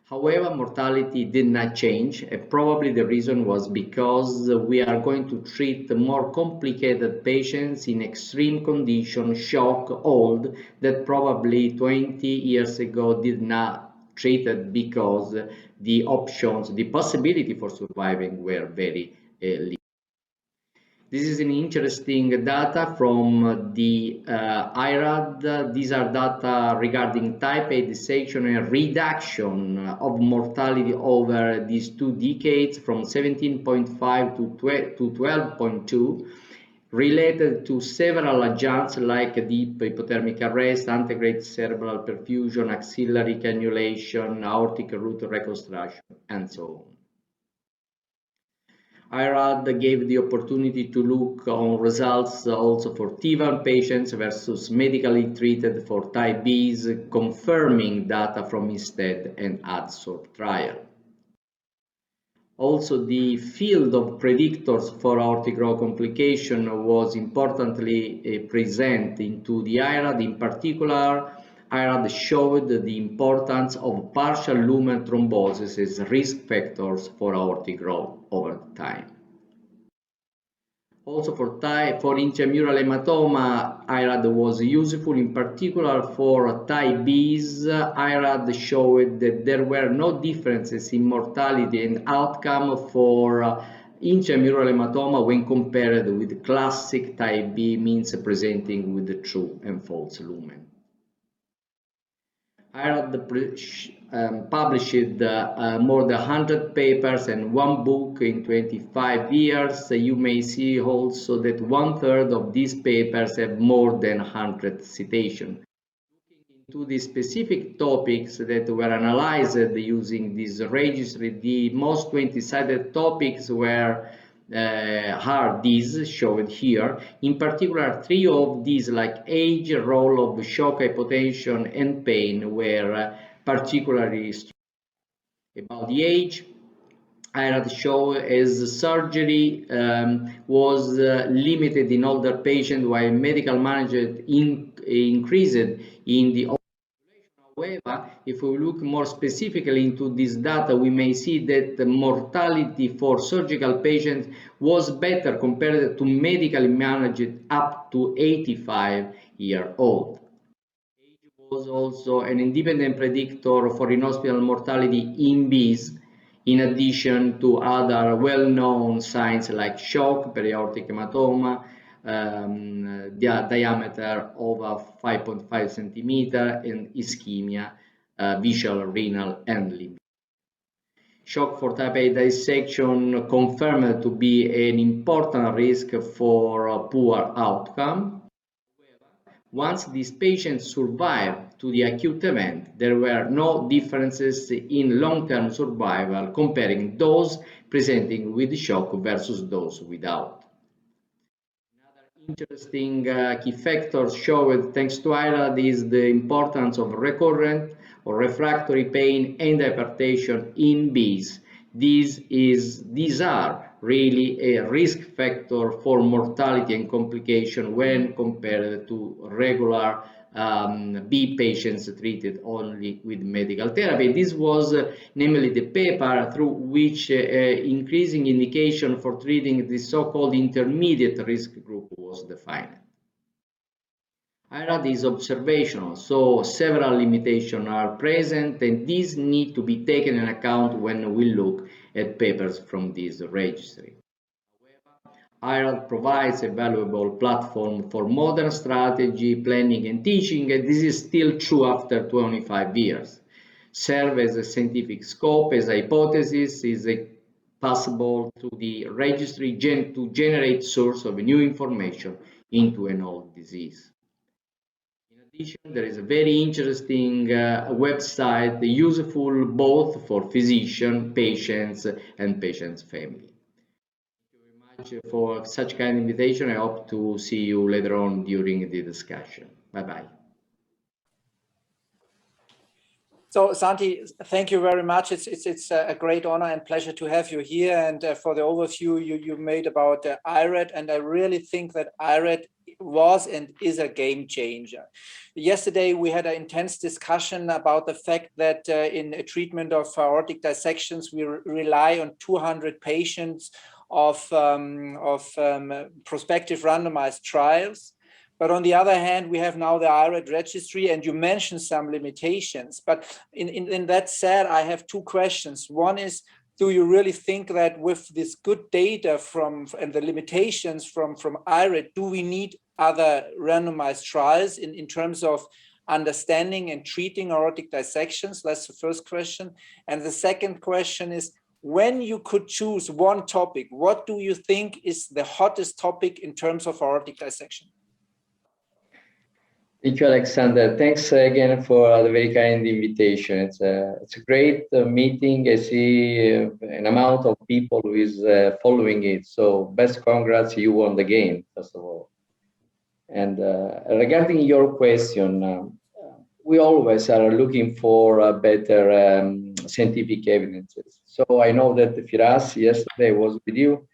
However, mortality did not change, and probably the reason was because we are going to treat the more complicated patients in extreme condition, shock, old, that probably 20 years ago did not treated because the options, the possibility for surviving were very limited. This is an interesting data from the IRAD. These are data regarding type A dissection and reduction of mortality over these 2 decades from 17.5 to 12.2, related to several adjuncts like deep hypothermic arrest, antegrade cerebral perfusion, axillary cannulation, aortic root reconstruction, and so on. IRAD gave the opportunity to look on results also for TEVAR patients versus medically treated for type Bs, confirming data from INSTEAD and ADSORB trial. Also, the field of predictors for aortic row complication was importantly present into the IRAD. In particular, IRAD showed the importance of partial lumen thrombosis as risk factors for aortic growth over time. Also for intramural hematoma, IRAD was useful, in particular for type Bs. IRAD showed that there were no differences in mortality and outcome for intramural hematoma when compared with classic type B, means presenting with the true and false lumen. IRAD published more than 100 papers and one book in 25 years. You may see also that 1/3 of these papers have more than 100 citations. Looking into the specific topics that were analyzed using this registry, the most 20-sided topics are these shown here. In particular, 3 of these, like age, role of shock, hypotension, and pain, were particularly strong. About the age, IRAD showed as surgery was limited in older patients, while medical management increased in the older population. However, if we look more specifically into this data, we may see that the mortality for surgical patients was better compared to medically managed up to 85-year-old. Age was also an independent predictor for in-hospital mortality in Bs, in addition to other well-known signs like shock, periaortic hematoma, diameter over 5.5 centimeter, and ischemia, visual, renal, and limb. Shock for type A dissection confirmed to be an important risk for poor outcome. Once these patients survived to the acute event, there were no differences in long-term survival comparing those presenting with shock versus those without. Another interesting key factor showed thanks to IRAD is the importance of recurrent or refractory pain and hypertension in Bs. These are really a risk factor for mortality and complication when compared to regular B patients treated only with medical therapy. This was namely the paper through which increasing indication for treating the so-called intermediate risk group was defined. IRAD is observational, so several limitations are present, and these need to be taken into account when we look at papers from this registry. However, IRAD provides a valuable platform for modern strategy, planning, and teaching, and this is still true after 25 years. Serve as a scientific scope, as a hypothesis, is possible through the registry to generate source of new information into an old disease. There is a very interesting website useful both for physicians, patients, and patients' family. Thank you very much for such kind of invitation. I hope to see you later on during the discussion. Bye-bye. So Santi, thank you very much. It's a great honor and pleasure to have you here, and for the overview you made about IRAD, and I really think that IRAD was and is a game changer. Yesterday we had an intense discussion about the fact that in a treatment of aortic dissections we rely on 200 patients of prospective randomized trials. But on the other hand, we have now the IRAD registry, and you mentioned some limitations. But in that said, I have 2 questions. One is, do you really think that with this good data and the limitations from IRAD, do we need other randomized trials in terms of understanding and treating aortic dissections? That's the first question. And the second question is, when you could choose one topic, what do you think is the hottest topic in terms of aortic dissection? Thank you, Alexander. Thanks again for the very kind invitation. It's a great meeting. I see an amount of people who is following it. So best congrats, you won the game, first of all. And regarding your question, we always are looking for better scientific evidences. So I know that Firas yesterday was with you,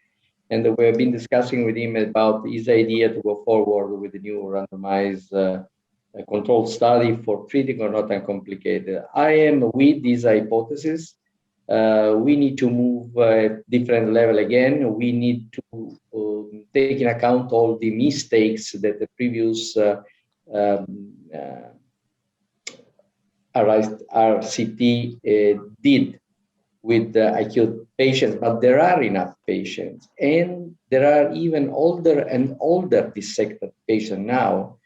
and we have been discussing with him about his idea to go forward with the new randomized controlled study for treating or not uncomplicated. I am with this hypothesis. We need to move at different level again. We need to take in account all the mistakes that the previous RCT did with acute patients, but there are enough patients, and there are even older and older dissected patients now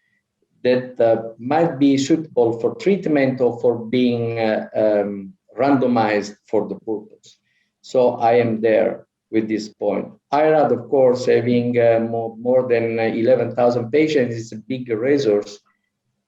that might be suitable for treatment or for being randomized for the purpose. So I am there with this point. IRAD, of course, having more than 11,000 patients is a big resource,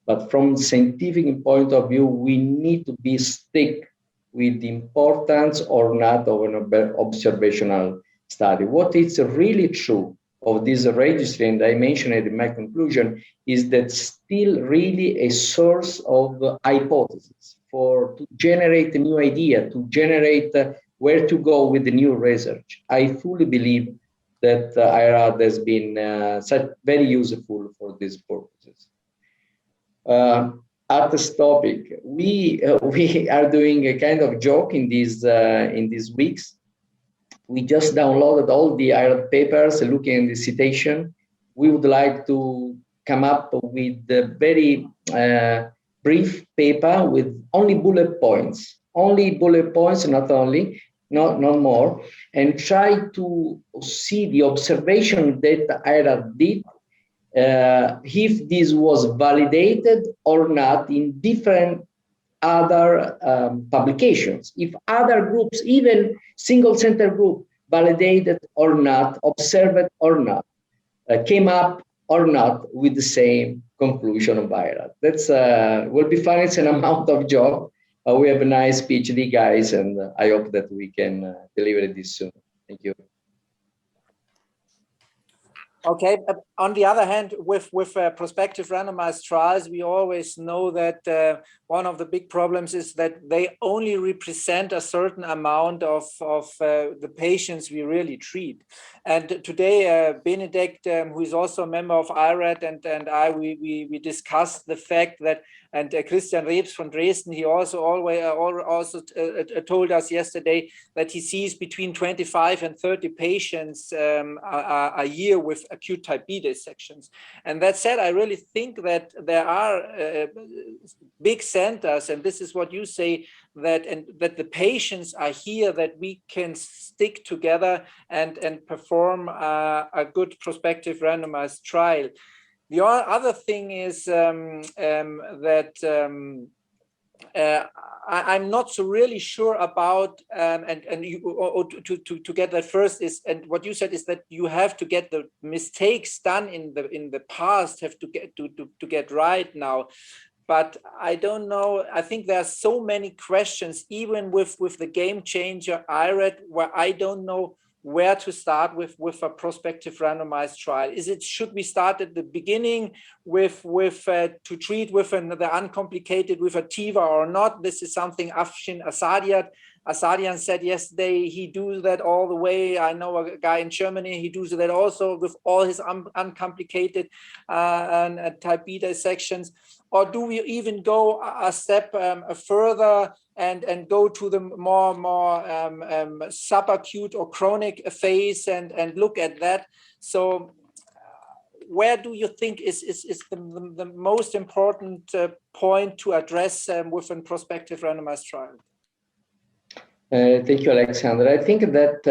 but from scientific point of view, we need to be strict with the importance or not of an observational study. What is really true of this registry, and I mentioned it in my conclusion, is that still really a source of hypothesis to generate a new idea, to generate where to go with the new research. I fully believe that IRAD has been very useful for these purposes. At this topic, we are doing a kind of joke in these weeks. We just downloaded all the IRAD papers, looking at the citation. We would like to come up with a very brief paper with only bullet points, not more, and try to see the observation that IRAD did, if this was validated or not in different other publications, if other groups, even single center group, validated or not, observed or not, came up or not with the same conclusion of IRAD. That's will be fun. It's an amount of job. We have a nice PhD guys, and I hope that we can deliver this soon. Thank you. Okay. On the other hand, with prospective randomized trials, we always know that one of the big problems is that they only represent a certain amount of the patients we really treat. And today, Benedikt, who is also a member of IRAD, and we discussed the fact that, and Christian Rebs from Dresden, he also told us yesterday that he sees between 25 and 30 patients a year with acute type B dissections. And that said, I really think that there are big centers, and this is what you say, that the patients are here, that we can stick together and perform a good prospective randomized trial. The other thing is that I'm not so really sure about, to get that first is, and what you said is that you have to get the mistakes done in the past, have to get right now. But I don't know. I think there are so many questions, even with the game changer IRAD, where I don't know where to start with a prospective randomized trial. Should we start at the beginning to treat with the uncomplicated with a TEVAR or not? This is something Afshin Asadian said yesterday. He does that all the way. I know a guy in Germany, he does that also with all his uncomplicated and type B dissections. Or do we even go a step further and go to the more subacute or chronic phase and look at that? So where do you think is the most important point to address with a prospective randomized trial? Thank you, Alexander. I think that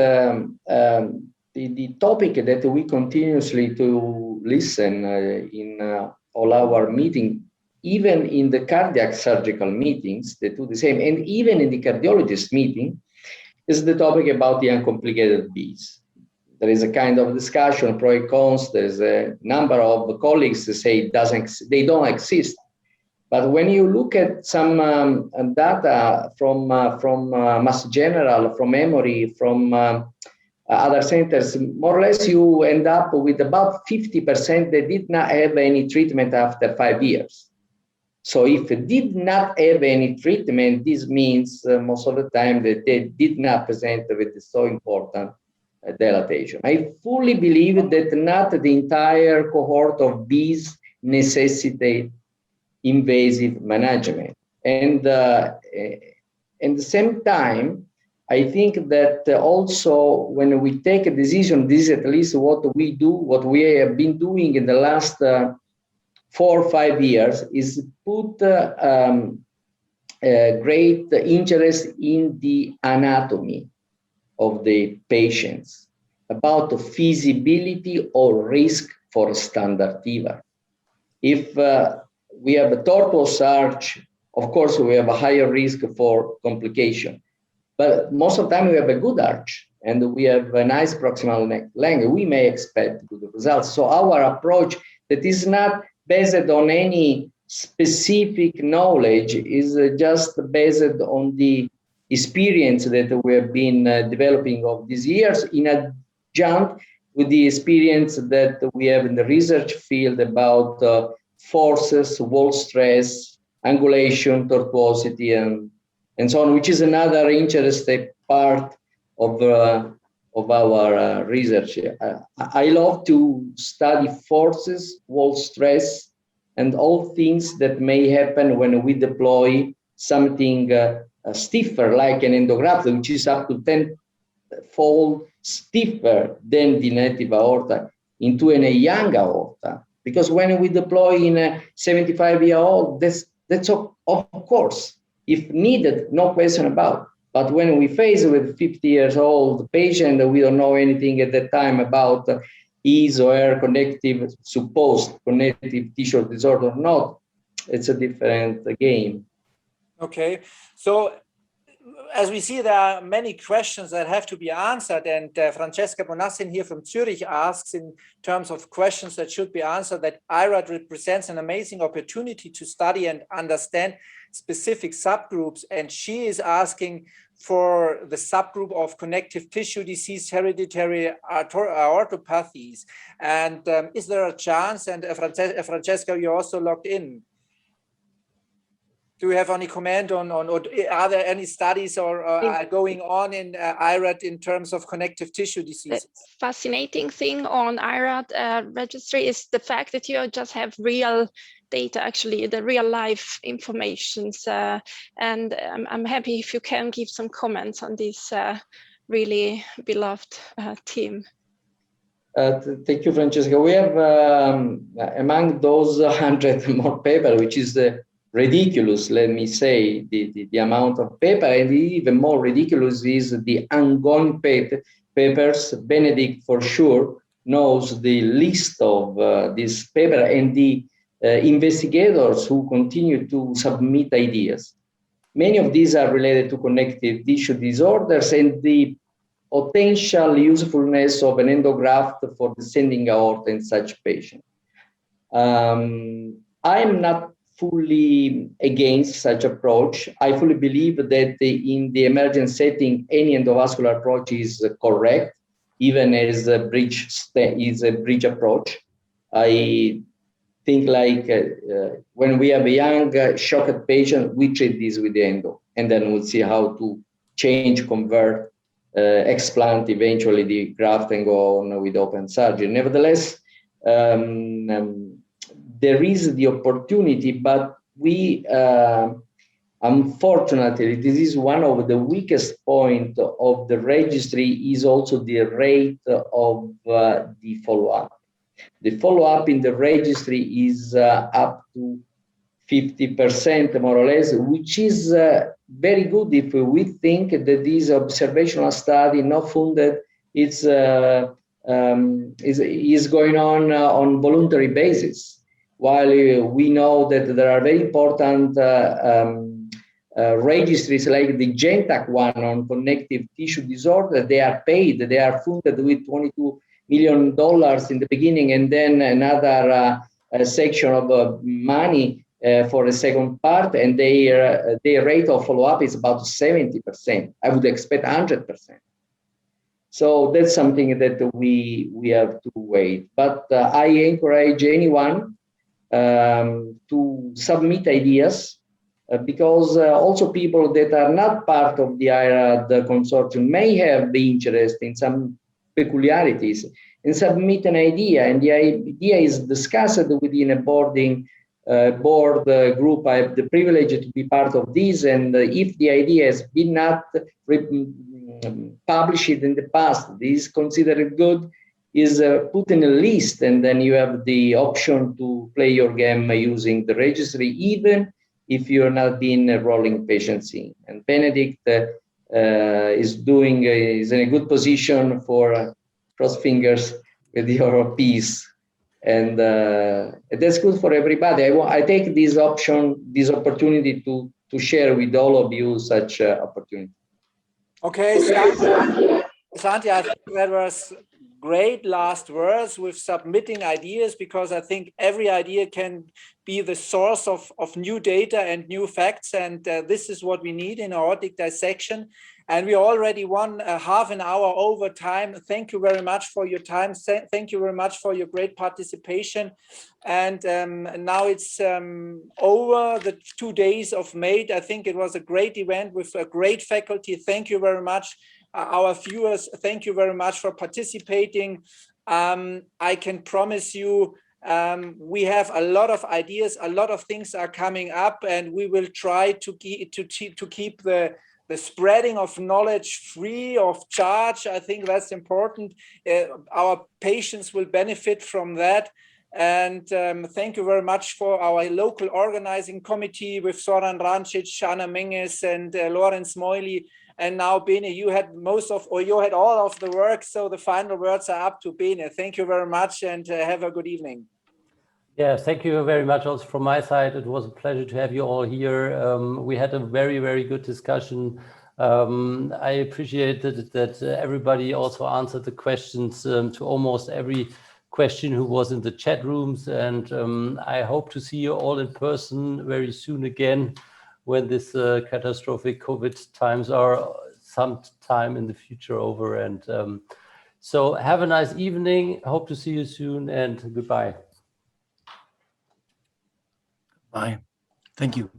the topic that we continuously to listen in all our meetings, even in the cardiac surgical meetings, they do the same, and even in the cardiologist meeting, is the topic about the uncomplicated Bs. There is a kind of discussion, pro and cons. There's a number of colleagues that say they don't exist. But when you look at some data from Mass General, from Emory, from other centers, more or less you end up with about 50% that did not have any treatment after 5 years. So if it did not have any treatment, this means most of the time that they did not present with so important dilatation. I fully believe that not the entire cohort of Bs necessitate invasive management. And at the same time, I think that also when we take a decision, this is at least what we do, what we have been doing in the last 4 or 5 years, is put great interest in the anatomy of the patients, about the feasibility or risk for standard TEVAR. If we have a tortuous arch, of course, we have a higher risk for complication. But most of the time we have a good arch and we have a nice proximal neck length, we may expect good results. So our approach that is not based on any specific knowledge is just based on the experience that we have been developing of these years, in adjunct with the experience that we have in the research field about forces, wall stress, angulation, tortuosity, and so on, which is another interesting part of our research. I love to study forces, wall stress, and all things that may happen when we deploy something stiffer, like an endograft, which is up to 10-fold stiffer than the native aorta, into a young aorta. Because when we deploy in a 75-year-old, that's of course, if needed, no question about. But when we face with 50 years old patient, we don't know anything at that time about his or her connective, supposed connective tissue disorder or not, it's a different game. Okay, so as we see, there are many questions that have to be answered, and Francesca Bonassin here from Zurich asks, in terms of questions that should be answered, that IRAD represents an amazing opportunity to study and understand specific subgroups, and she is asking for the subgroup of connective tissue disease, hereditary aortopathies. And is there a chance, and Francesca, you're also logged in, do you have any comment on are there any studies or going on in IRAD in terms of connective tissue diseases? The fascinating thing on IRAD registry is the fact that you just have real data, actually, the real life information. And I'm happy if you can give some comments on this really beloved team. Thank you, Francesca. We have among those 100 more papers, which is ridiculous, let me say, the amount of paper, and even more ridiculous is the ongoing papers. Benedikt for sure knows the list of this paper and the investigators who continue to submit ideas. Many of these are related to connective tissue disorders and the potential usefulness of an endograft for descending aorta in such patients. I'm not fully against such approach. I fully believe that in the emergent setting, any endovascular approach is correct, even as a bridge approach. I think like when we have a young shocked patient, we treat this with the endo, and then we'll see how to change, convert, explant eventually the graft and go on with open surgery. Nevertheless, there is the opportunity, but we, unfortunately, this is one of the weakest points of the registry, is also the rate of the follow-up. The follow-up in the registry is up to 50% more or less, which is very good if we think that this observational study, not funded, is going on voluntary basis. While we know that there are very important registries like the GENTAC one on connective tissue disorder, they are paid, they are funded with $22 million in the beginning, and then another section of money for the second part, and their rate of follow-up is about 70%. I would expect 100%. So that's something that we have to wait. But I encourage anyone to submit ideas, because also people that are not part of the IRAD consortium may have the interest in some peculiarities and submit an idea, and the idea is discussed within a boarding board group. I have the privilege to be part of this, and if the idea has been not published in the past, is considered good, is put in a list, and then you have the option to play your game using the registry, even if you're not been enrolling patients in. And Benedikt is in a good position for cross fingers with your piece. And that's good for everybody. I take this opportunity to share with all of you such opportunity. Okay, Santi, I think that was great last words with submitting ideas, because I think every idea can be the source of new data and new facts, and this is what we need in aortic dissection. And we already won half an hour over time. Thank you very much for your time. Thank you very much for your great participation. And now it's over the 2 days of May. I think it was a great event with a great faculty. Thank you very much. Our viewers, thank you very much for participating. I can promise you we have a lot of ideas, a lot of things are coming up, and we will try to keep the spreading of knowledge free of charge. I think that's important. Our patients will benefit from that. And thank you very much for our local organizing committee with Zoran Rancic, Anna Menges, and Lorenz Moily. And now, Bene, you had all of the work, so the final words are up to Bene. Thank you very much, and have a good evening. Yeah, thank you very much also from my side. It was a pleasure to have you all here. We had a very, very good discussion. I appreciated that everybody also answered the questions to almost every question who was in the chat rooms. And I hope to see you all in person very soon again, when this catastrophic COVID times are sometime in the future over. And so have a nice evening. Hope to see you soon, and goodbye. Bye. Thank you.